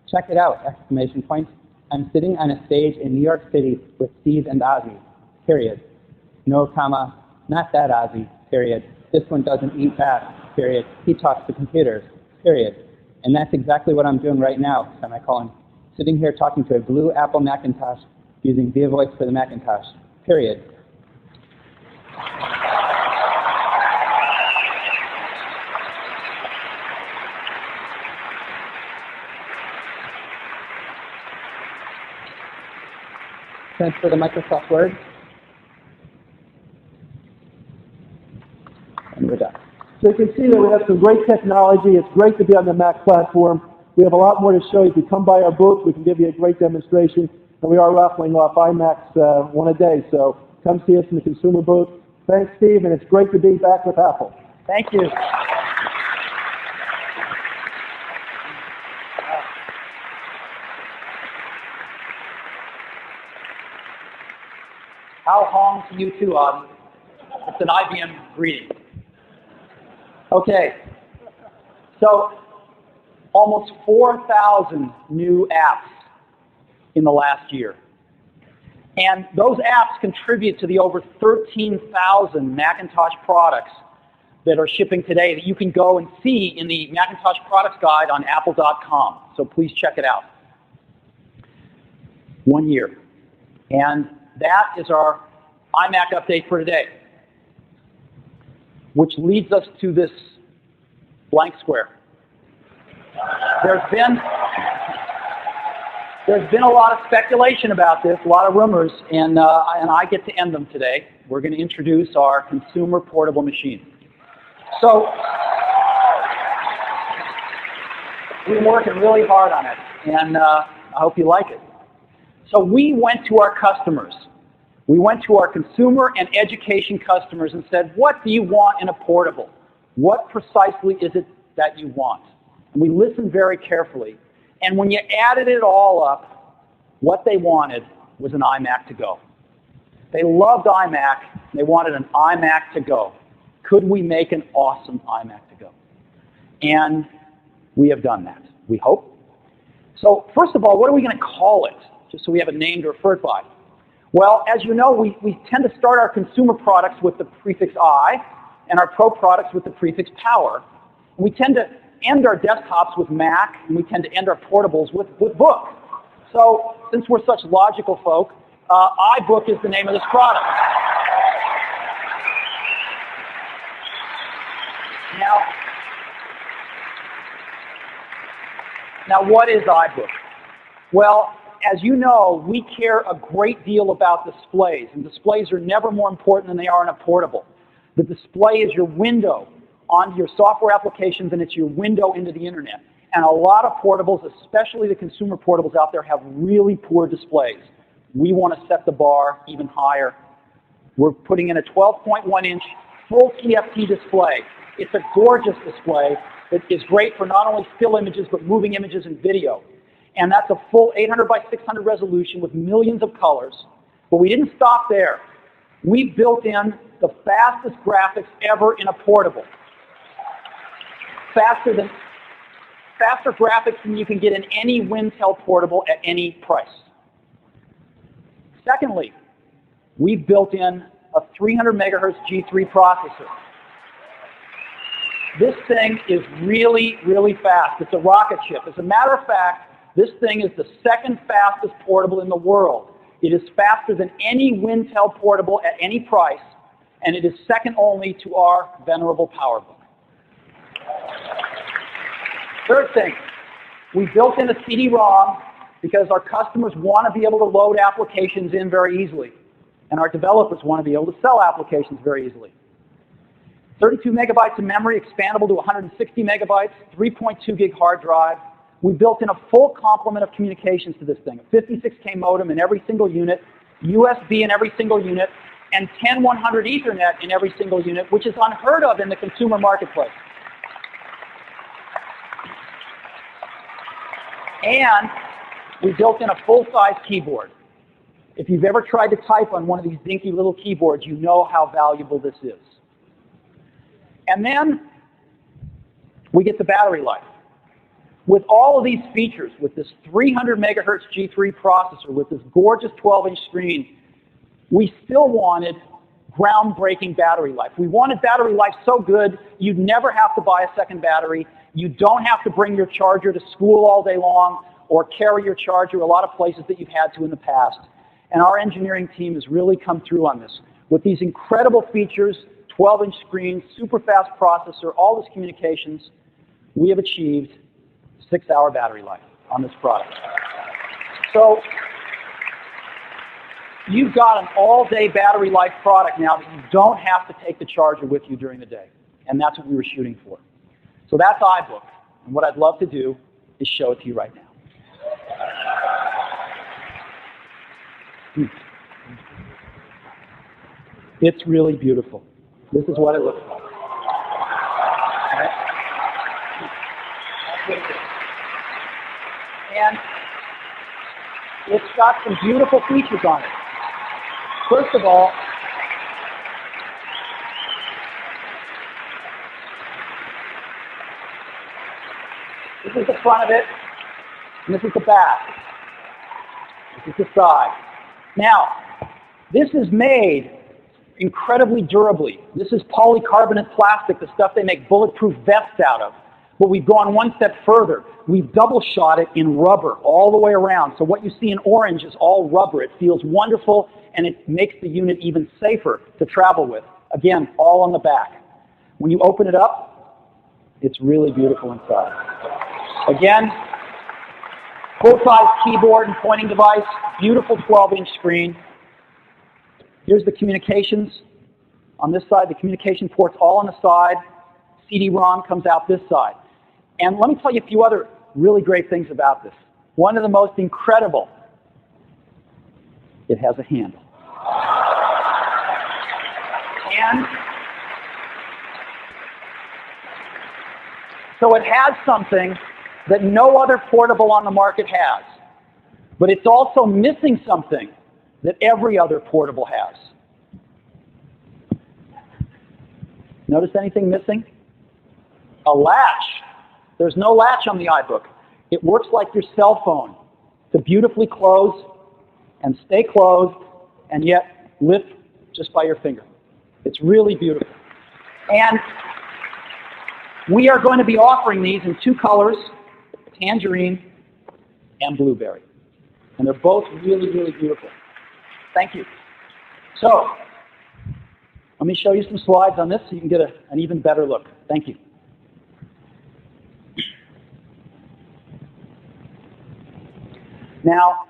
Check it out! Exclamation point. I'm sitting on a stage in New York City with Steve and Ozzy. Period. No, comma, not that Ozzy. Period. This one doesn't eat that. Period. He talks to computers. Period. And that's exactly what I'm doing right now, semicolon. Sitting here talking to a blue Apple Macintosh using VIA Voice for the Macintosh. Period. Transfer to Microsoft Word. And we're done. So you can see that we have some great technology. It's great to be on the Mac platform. We have a lot more to show you. If you come by our booth, we can give you a great demonstration. And we are raffling off iMacs one a day. So come see us in the consumer booth. Thanks, Steve, and it's great to be back with Apple. Thank you. How hong to you too, Ozzy. It's an IBM greeting. Okay. So, almost 4,000 new apps in the last year. And those apps contribute to the over 13,000 Macintosh products that are shipping today that you can go and see in the Macintosh Products Guide on apple.com. So please check it out. 1 year. And that is our iMac update for today, which leads us to this blank square. There's been a lot of speculation about this, a lot of rumors, and I get to end them today. We're going to introduce our consumer portable machine. So we've been working really hard on it, and I hope you like it. So we went to our customers. We went to our consumer and education customers and said, what do you want in a portable? What precisely is it that you want? And we listened very carefully. And when you added it all up, what they wanted was an iMac to go. They loved iMac. They wanted an iMac to go. Could we make an awesome iMac to go? And we have done that, we hope. So first of all, what are we going to call it? Just so we have a name to refer it by. Well, as you know, we tend to start our consumer products with the prefix I, and our pro products with the prefix power. And we tend to end our desktops with Mac, and we tend to end our portables with book. So since we're such logical folk, iBook is the name of this product. Now what is iBook? Well, as you know, we care a great deal about displays, and displays are never more important than they are in a portable. The display is your window onto your software applications, and it's your window into the internet. And a lot of portables, especially the consumer portables out there, have really poor displays. We want to set the bar even higher. We're putting in a 12.1-inch full TFT display. It's a gorgeous display that is great for not only still images, but moving images and video. And that's a full 800 by 600 resolution with millions of colors. But we didn't stop there. We built in the fastest graphics ever in a portable. Faster graphics than you can get in any Wintel portable at any price. Secondly, we've built in a 300 megahertz G3 processor. This thing is really, really fast. It's a rocket ship. As a matter of fact, this thing is the second fastest portable in the world. It is faster than any Wintel portable at any price, and it is second only to our venerable PowerBook. Third thing, we built in a CD-ROM because our customers want to be able to load applications in very easily, and our developers want to be able to sell applications very easily. 32 megabytes of memory, expandable to 160 megabytes, 3.2 gig hard drive. We built in a full complement of communications to this thing, a 56K modem in every single unit, USB in every single unit, and 10100 Ethernet in every single unit, which is unheard of in the consumer marketplace. And we built in a full-size keyboard. If you've ever tried to type on one of these dinky little keyboards, you know how valuable this is. And then we get the battery life. With all of these features, with this 300 megahertz G3 processor, with this gorgeous 12-inch screen, we still wanted groundbreaking battery life. We wanted battery life so good, you'd never have to buy a second battery. You don't have to bring your charger to school all day long or carry your charger a lot of places that you've had to in the past. And our engineering team has really come through on this. With these incredible features, 12-inch screen, super fast processor, all this communications, we have achieved 6-hour battery life on this product. So you've got an all-day battery life product now that you don't have to take the charger with you during the day. And that's what we were shooting for. So that's iBook. And what I'd love to do is show it to you right now. It's really beautiful. This is what it looks like. Right? That's what it is. And it's got some beautiful features on it. First of all, this is the front of it, and this is the back. This is the side. Now, this is made incredibly durably. This is polycarbonate plastic, the stuff they make bulletproof vests out of. But we've gone one step further. We've double shot it in rubber all the way around. So what you see in orange is all rubber. It feels wonderful, and it makes the unit even safer to travel with. Again, all on the back. When you open it up, it's really beautiful inside. Again, full-size keyboard and pointing device, beautiful 12-inch screen. Here's the communications. On this side, the communication ports all on the side. CD-ROM comes out this side. And let me tell you a few other really great things about this. One of the most incredible, it has a handle. And so it has something that no other portable on the market has. But it's also missing something that every other portable has. Notice anything missing? A latch. There's no latch on the iBook. It works like your cell phone to beautifully close and stay closed and yet lift just by your finger. It's really beautiful. And we are going to be offering these in two colors, tangerine and blueberry. And they're both really, really beautiful. Thank you. So, let me show you some slides on this so you can get an even better look. Thank you. Now,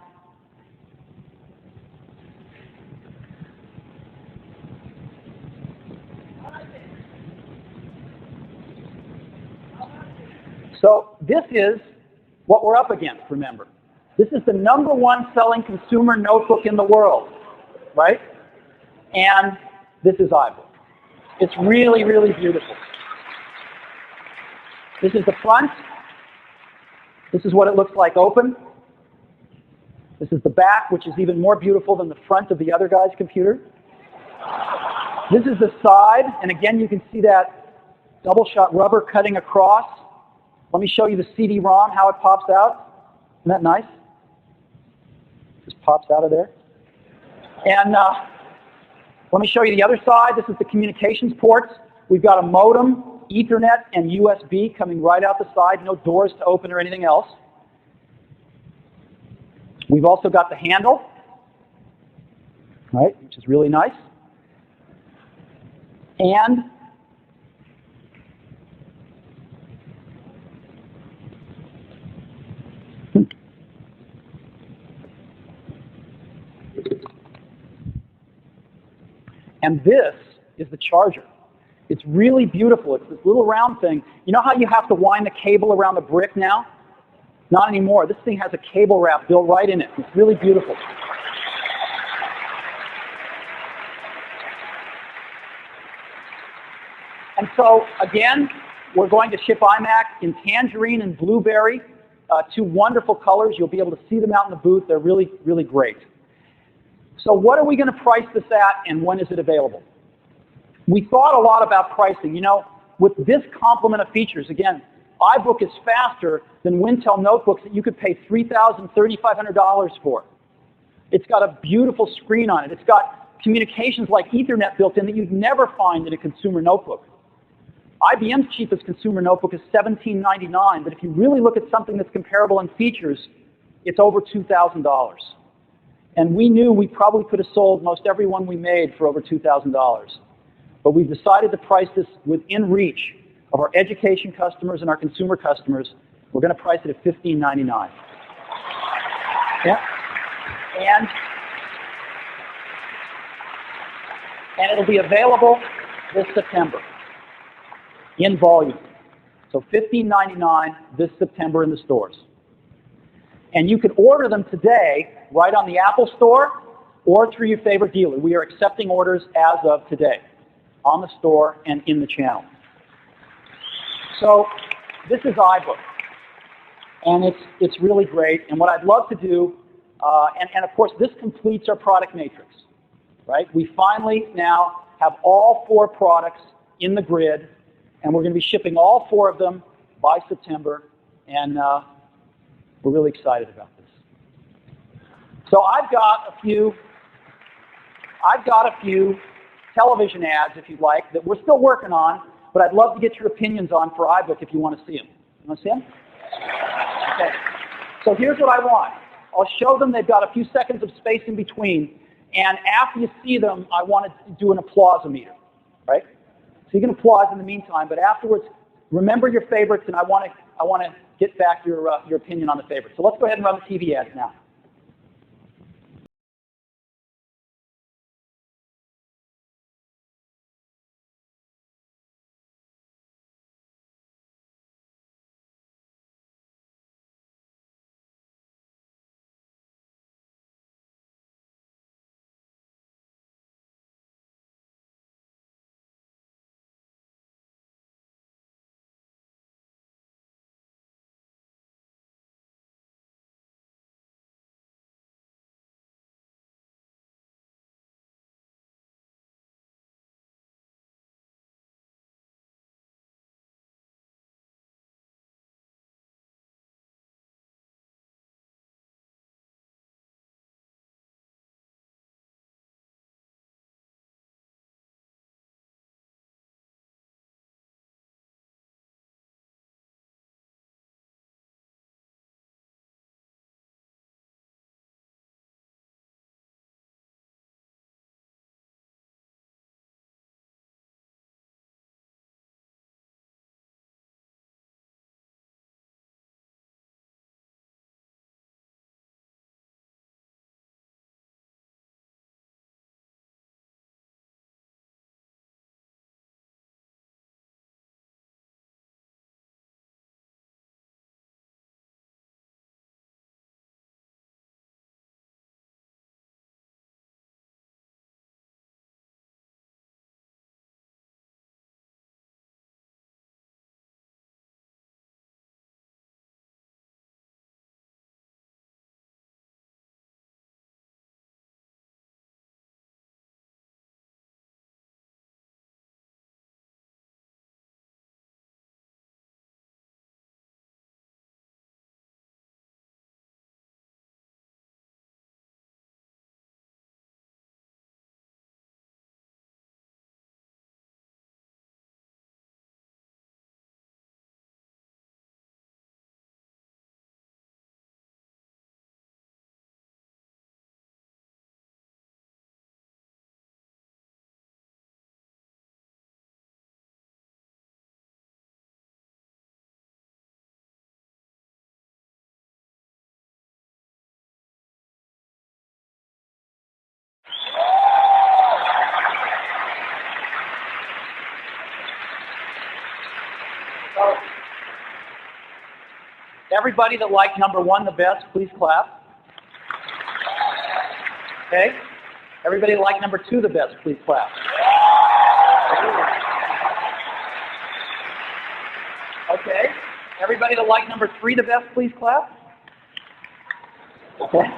this is what we're up against, remember. This is the #1 selling consumer notebook in the world, right? And this is iBook. It's really, really beautiful. This is the front. This is what it looks like open. This is the back, which is even more beautiful than the front of the other guy's computer. This is the side, and again you can see that double-shot rubber cutting across. Let me show you the CD-ROM, how it pops out. Isn't that nice? Just pops out of there. And let me show you the other side. This is the communications ports. We've got a modem, Ethernet, and USB coming right out the side. No doors to open or anything else. We've also got the handle, right, which is really nice. And this is the charger. It's really beautiful. It's this little round thing. You know how you have to wind the cable around the brick now? Not anymore. This thing has a cable wrap built right in it. It's really beautiful. And so, again, we're going to ship iMac in tangerine and blueberry, 2 wonderful colors. You'll be able to see them out in the booth. They're really, really great. So what are we going to price this at, and when is it available? We thought a lot about pricing. You know, with this complement of features, again, iBook is faster than Wintel notebooks that you could pay $3,000, $3,500 for. It's got a beautiful screen on it. It's got communications like Ethernet built in that you'd never find in a consumer notebook. IBM's cheapest consumer notebook is $17.99, but if you really look at something that's comparable in features, it's over $2,000. And we knew we probably could have sold most every one we made for over $2,000. But we've decided to price this within reach of our education customers and our consumer customers. We're going to price it at $15.99. Yeah. And it'll be available this September in volume. So $15.99 this September in the stores. And you can order them today right on the Apple Store or through your favorite dealer. We are accepting orders as of today on the store and in the channel. So this is iBook, and it's really great. And what I'd love to do, and of course this completes our product matrix, right? We finally now have all 4 products in the grid, and we're going to be shipping all 4 of them by September, and we're really excited about this. So I've got a few television ads, if you'd like, that we're still working on, but I'd love to get your opinions on for iBook if you want to see them. You want to see them? Okay. So here's what I want. I'll show them. They've got a few seconds of space in between, and after you see them, I want to do an applause-o-meter, right? So you can applause in the meantime, but afterwards, remember your favorites, and I want to get back your opinion on the favorites. So let's go ahead and run the TV ads now. everybody that liked number 1 the best, please clap. Okay. Everybody that liked number 2 the best, please clap. Okay. Everybody that liked number 3 the best, please clap. Okay.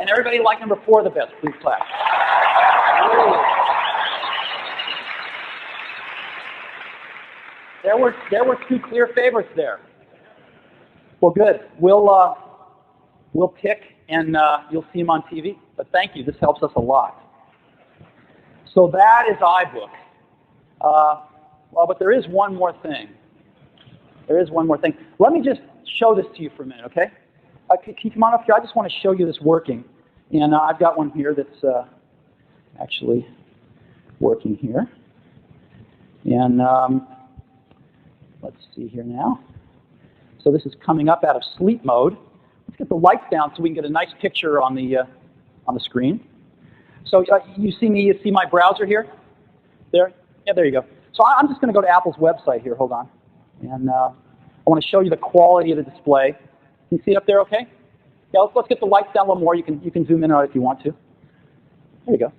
And everybody that liked number 4 the best, please clap. There were 2 clear favorites there. Well, good. We'll pick, and you'll see them on TV. But thank you. This helps us a lot. So that is iBook. Well, but there is one more thing. There is one more thing. Let me just show this to you for a minute, okay? Can you come on up here? I just want to show you this working. And I've got one here that's actually working here. And let's see here now. So this is coming up out of sleep mode. Let's get the lights down so we can get a nice picture on the screen. So you see me, you see my browser here? There? Yeah, there you go. So I'm just going to go to Apple's website here. Hold on. And I want to show you the quality of the display. Can you see it up there okay? Yeah, let's get the lights down a little more. You can zoom in on it if you want to. There you go.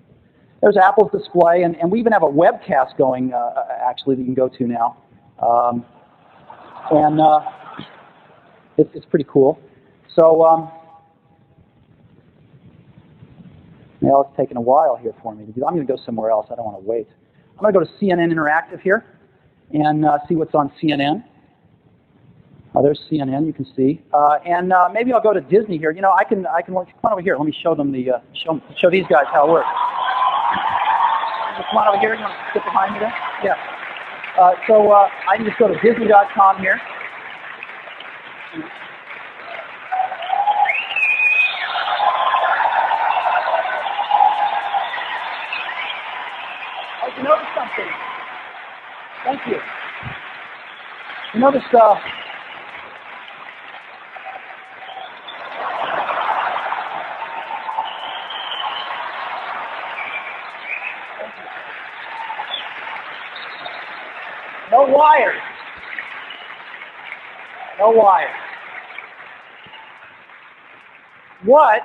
There's Apple's display, and we even have a webcast going, actually, that you can go to now. It's pretty cool. So, now it's taking a while here for me to do. I'm going to go somewhere else. I don't want to wait. I'm going to go to CNN Interactive here and see what's on CNN. There's CNN, you can see. And maybe I'll go to Disney here. You know, I can come on over here. Let me show them show these guys how it works. Come on over here. You want to sit behind me there? Yeah. So I can just go to Disney.com here. Oh, you notice something? Thank you. You notice no wires. No wires. What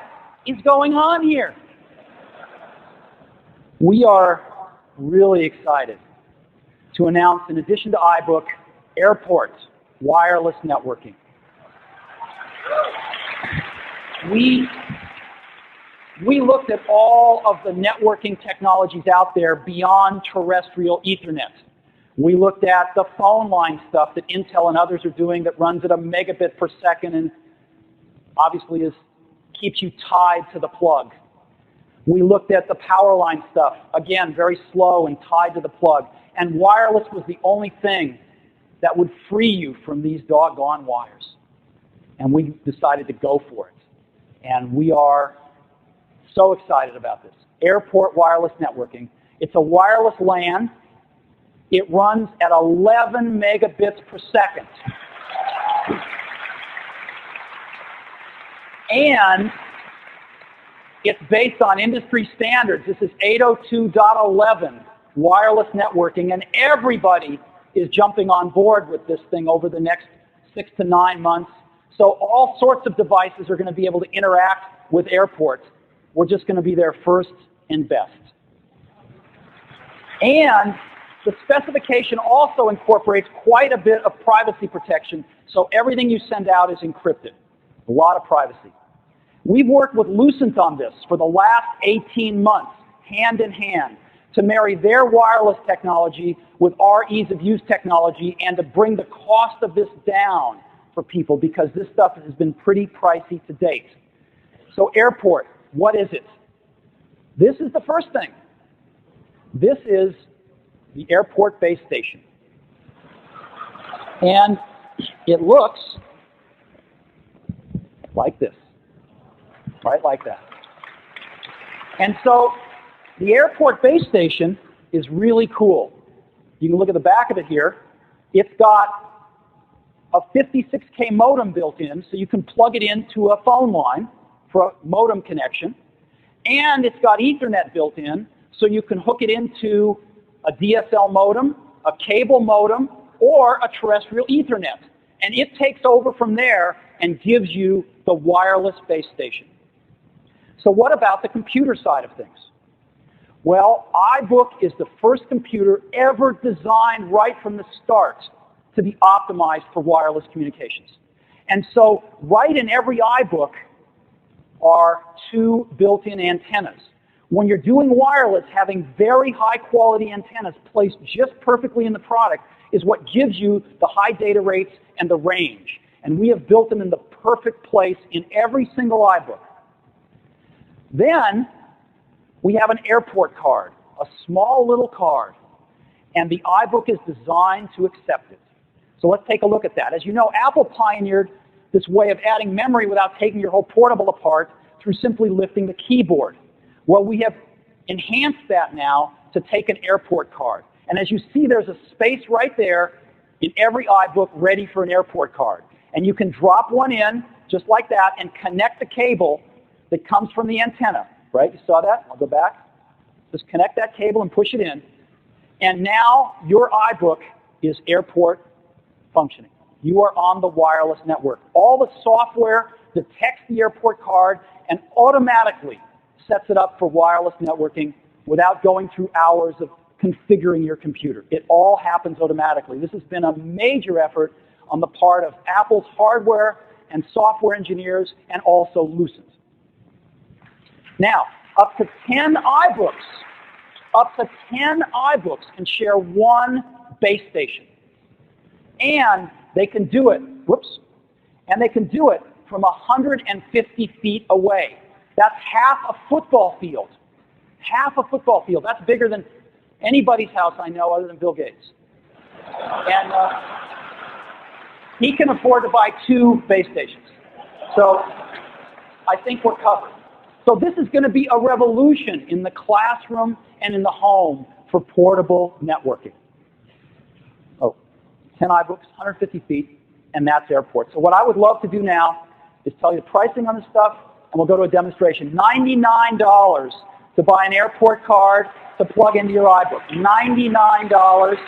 is going on here? We are really excited to announce, in addition to iBook, Airport wireless networking. We looked at all of the networking technologies out there beyond terrestrial Ethernet. We looked at the phone line stuff that Intel and others are doing that runs at a megabit per second and obviously keeps you tied to the plug. We looked at the power line stuff, again, very slow and tied to the plug. And wireless was the only thing that would free you from these doggone wires. And we decided to go for it. And we are so excited about this. Airport wireless networking. It's a wireless LAN. It runs at 11 megabits per second. And it's based on industry standards. This is 802.11 wireless networking, and everybody is jumping on board with this thing over the next 6 to 9 months. So all sorts of devices are going to be able to interact with Airport. We're just going to be there first and best. And the specification also incorporates quite a bit of privacy protection, so everything you send out is encrypted. A lot of privacy. We've worked with Lucent on this for the last 18 months, hand in hand, to marry their wireless technology with our ease-of-use technology and to bring the cost of this down for people, because this stuff has been pretty pricey to date. So Airport, what is it? This is the first thing. This is the Airport base station. And it looks like this, right like that. And so the Airport base station is really cool. You can look at the back of it here. It's got a 56K modem built in, so you can plug it into a phone line for a modem connection. And it's got Ethernet built in, so you can hook it into a DSL modem, a cable modem, or a terrestrial Ethernet. And it takes over from there and gives you the wireless base station. So what about the computer side of things? Well, iBook is the first computer ever designed right from the start to be optimized for wireless communications. And so right in every iBook are 2 built-in antennas. When you're doing wireless, having very high-quality antennas placed just perfectly in the product is what gives you the high data rates and the range. And we have built them in the perfect place in every single iBook. Then we have an airport card, a small little card, and the iBook is designed to accept it. So let's take a look at that. As you know, Apple pioneered this way of adding memory without taking your whole portable apart through simply lifting the keyboard. Well, we have enhanced that now to take an airport card. And as you see, there's a space right there in every iBook ready for an airport card. And you can drop one in, just like that, and connect the cable that comes from the antenna. Right? You saw that? I'll go back. Just connect that cable and push it in. And now your iBook is airport functioning. You are on the wireless network. All the software detects the airport card and automatically sets it up for wireless networking without going through hours of configuring your computer. It all happens automatically. This has been a major effort on the part of Apple's hardware and software engineers and also Lucent. Now, up to 10 iBooks can share one base station. And they can do it, and they can do it from 150 feet away. That's half a football field. Half a football field. That's bigger than anybody's house I know other than Bill Gates. And he can afford to buy 2 base stations. So I think we're covered. So this is going to be a revolution in the classroom and in the home for portable networking. Oh, 10 iBooks, 150 feet, and that's airport. So what I would love to do now is tell you the pricing on this stuff, and we'll go to a demonstration. $99 to buy an airport card to plug into your iBook. $99.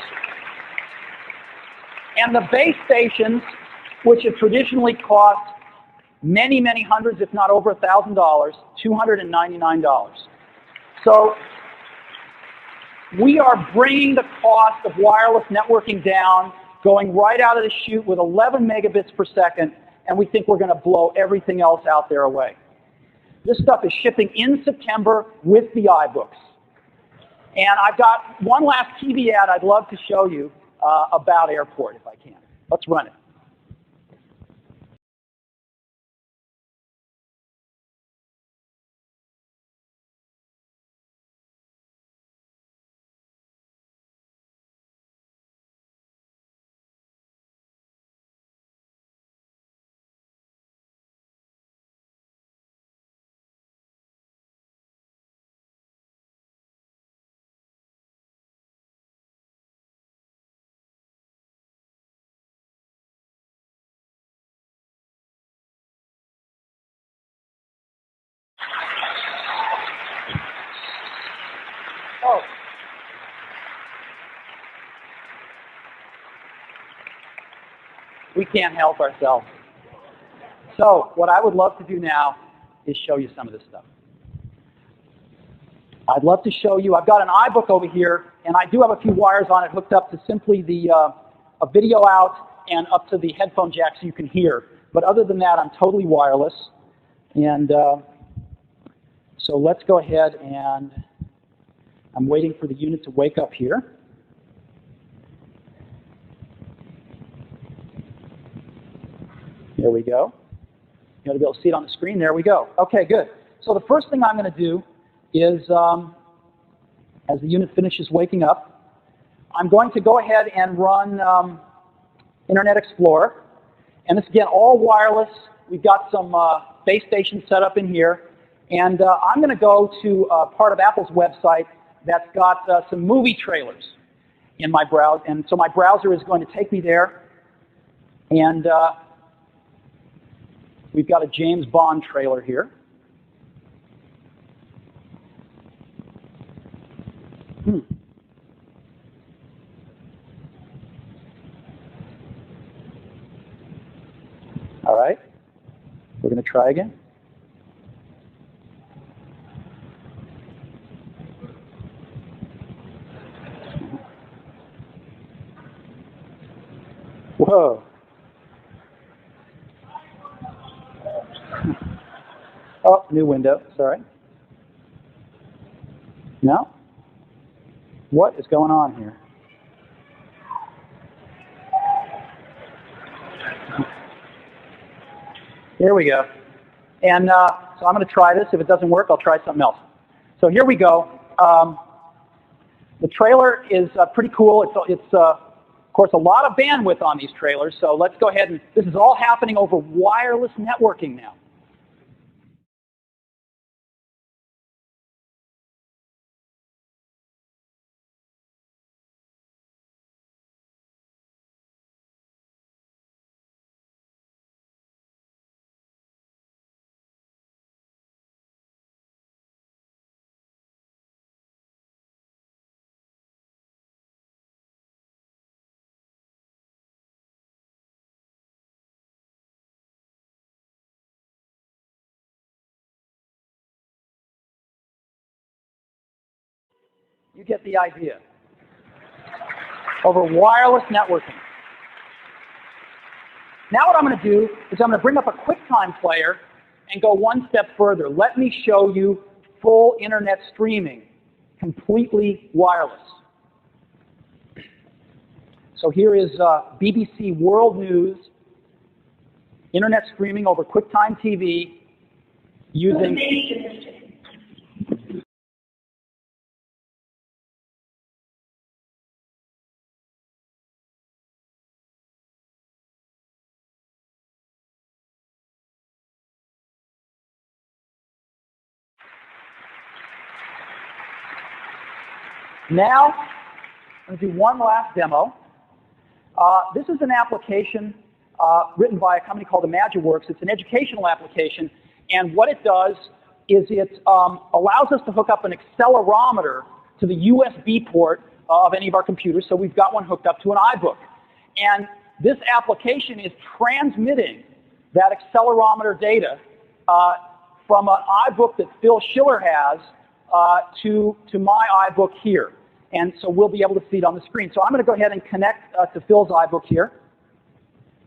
And the base stations, which have traditionally cost many, many hundreds, if not over $1,000, $299. So we are bringing the cost of wireless networking down, going right out of the chute with 11 megabits per second, and we think we're going to blow everything else out there away. This stuff is shipping in September with the iBooks. And I've got one last TV ad I'd love to show you about Airport, if I can. Let's run it. Oh. We can't help ourselves. So what I would love to do now is show you some of this stuff. I'd love to show you, I've got an iBook over here, and I do have a few wires on it hooked up to simply the a video out and up to the headphone jack so you can hear. But other than that, I'm totally wireless. And so let's go ahead and I'm waiting for the unit to wake up here. There we go. You ought to be able to see it on the screen. There we go. Okay, good. So the first thing I'm going to do is, as the unit finishes waking up, I'm going to go ahead and run Internet Explorer. And this, again, all wireless. We've got some base stations set up in here. And I'm going to go to part of Apple's website that's got some movie trailers in my browser. And so my browser is going to take me there. And we've got a James Bond trailer here. We're going to try again. Whoa. Oh, new window, sorry. No? What is going on here? Here we go. And so I'm going to try this. If it doesn't work, I'll try something else. So here we go. The trailer is pretty cool. It's of course, a lot of bandwidth on these trailers. So let's go ahead and, this is all happening over wireless networking now. You get the idea. Over wireless networking. Now what I'm going to do is I'm going to bring up a QuickTime player and go one step further. Let me show you full internet streaming, completely wireless. So here is BBC World News, internet streaming over QuickTime TV using... Now, I'm going to do one last demo. This is an application written by a company called Macworld. It's an educational application, and what it does is it allows us to hook up an accelerometer to the USB port of any of our computers. So we've got one hooked up to an iBook. And this application is transmitting that accelerometer data from an iBook that Phil Schiller has to my iBook here. And so we'll be able to see it on the screen. So I'm going to go ahead and connect to Phil's iBook here.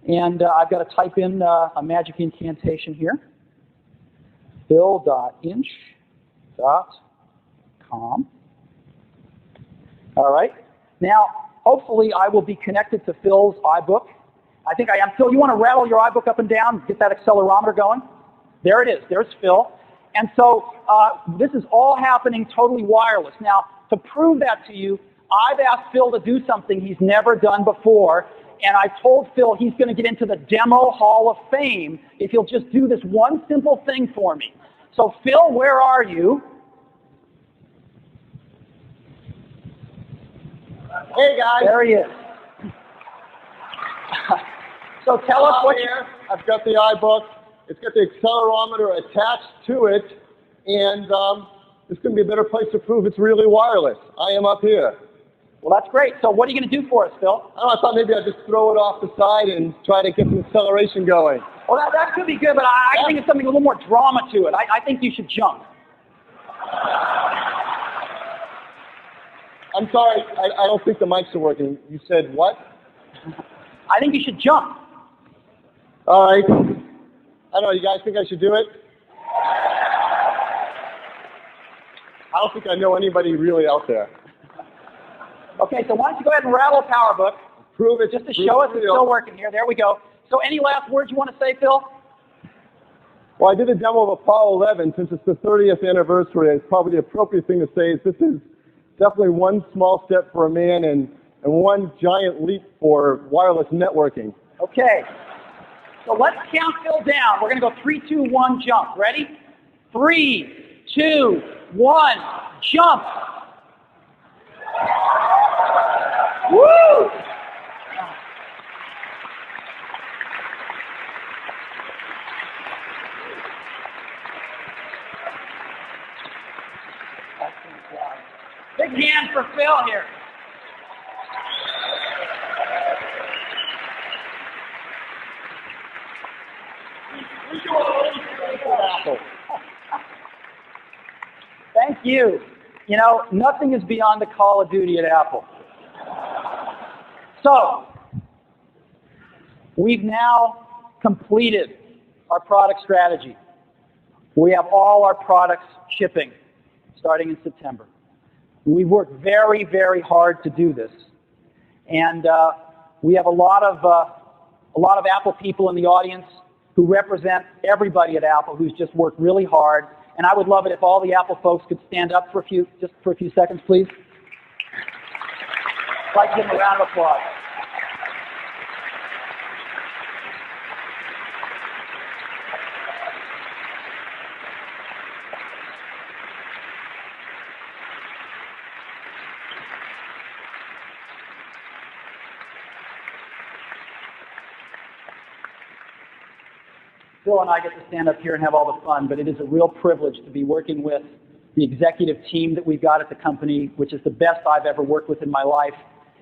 And I've got to type in a magic incantation here. phil.inch.com. All right. Now, hopefully I will be connected to Phil's iBook. I think I am. Phil, you want to rattle your iBook up and down, get that accelerometer going? There it is. There's Phil. And so this is all happening totally wireless. Now, to prove that to you, I've asked Phil to do something he's never done before, and I told Phil he's going to get into the Demo Hall of Fame if he'll just do this one simple thing for me. So Phil, where are you? Hey guys. There he is. So tell us what here. I've got the iBook. It's got the accelerometer attached to it, and it's going to be a better place to prove it's really wireless. I am up here. Well, that's great. So what are you going to do for us, Phil? I thought maybe I'd just throw it off the side and try to get some acceleration going. Well, that could be good, but I think it's something a little more drama to it. I think you should jump. I'm sorry, I don't think the mics are working. You said what? I think you should jump. All right. I don't know, you guys think I should do it? I don't think I know anybody really out there. Okay, so why don't you go ahead and rattle a PowerBook. Prove it. Just to show us it's still working here. There we go. So any last words you want to say, Phil? Well, I did a demo of Apollo 11. Since it's the 30th anniversary, it's probably the appropriate thing to say is this is definitely one small step for a man and one giant leap for wireless networking. Okay. So let's count Phil down. We're going to go 3, 2, 1, jump. Ready? 3, 2, 1, jump. Woo! Big hand for Phil here. Thank you. You know, nothing is beyond the call of duty at Apple. So, we've now completed our product strategy. We have all our products shipping starting in September. We've worked very, very hard to do this. And we have a lot of Apple people in the audience who represent everybody at Apple who's just worked really hard. And I would love it if all the Apple folks could stand up for a few seconds, please. I'd like to give them a round of applause. Phil and I get to stand up here and have all the fun, but it is a real privilege to be working with the executive team that we've got at the company, which is the best I've ever worked with in my life,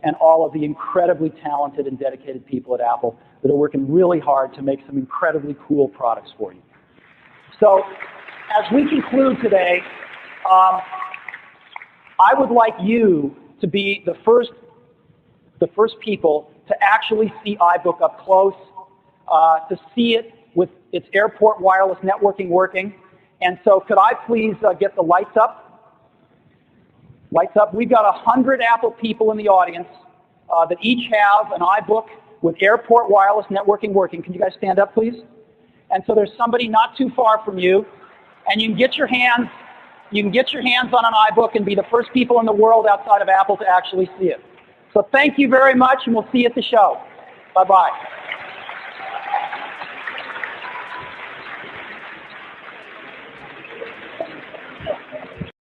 and all of the incredibly talented and dedicated people at Apple that are working really hard to make some incredibly cool products for you. So, as we conclude today, I would like you to be the first people to actually see iBook up close, to see it with its airport wireless networking working. And so could I please get the lights up? Lights up. We've got 100 Apple people in the audience that each have an iBook with airport wireless networking working. Can you guys stand up, please? And so there's somebody not too far from you, and you can get your hands on an iBook and be the first people in the world outside of Apple to actually see it. So thank you very much, and we'll see you at the show. Bye-bye.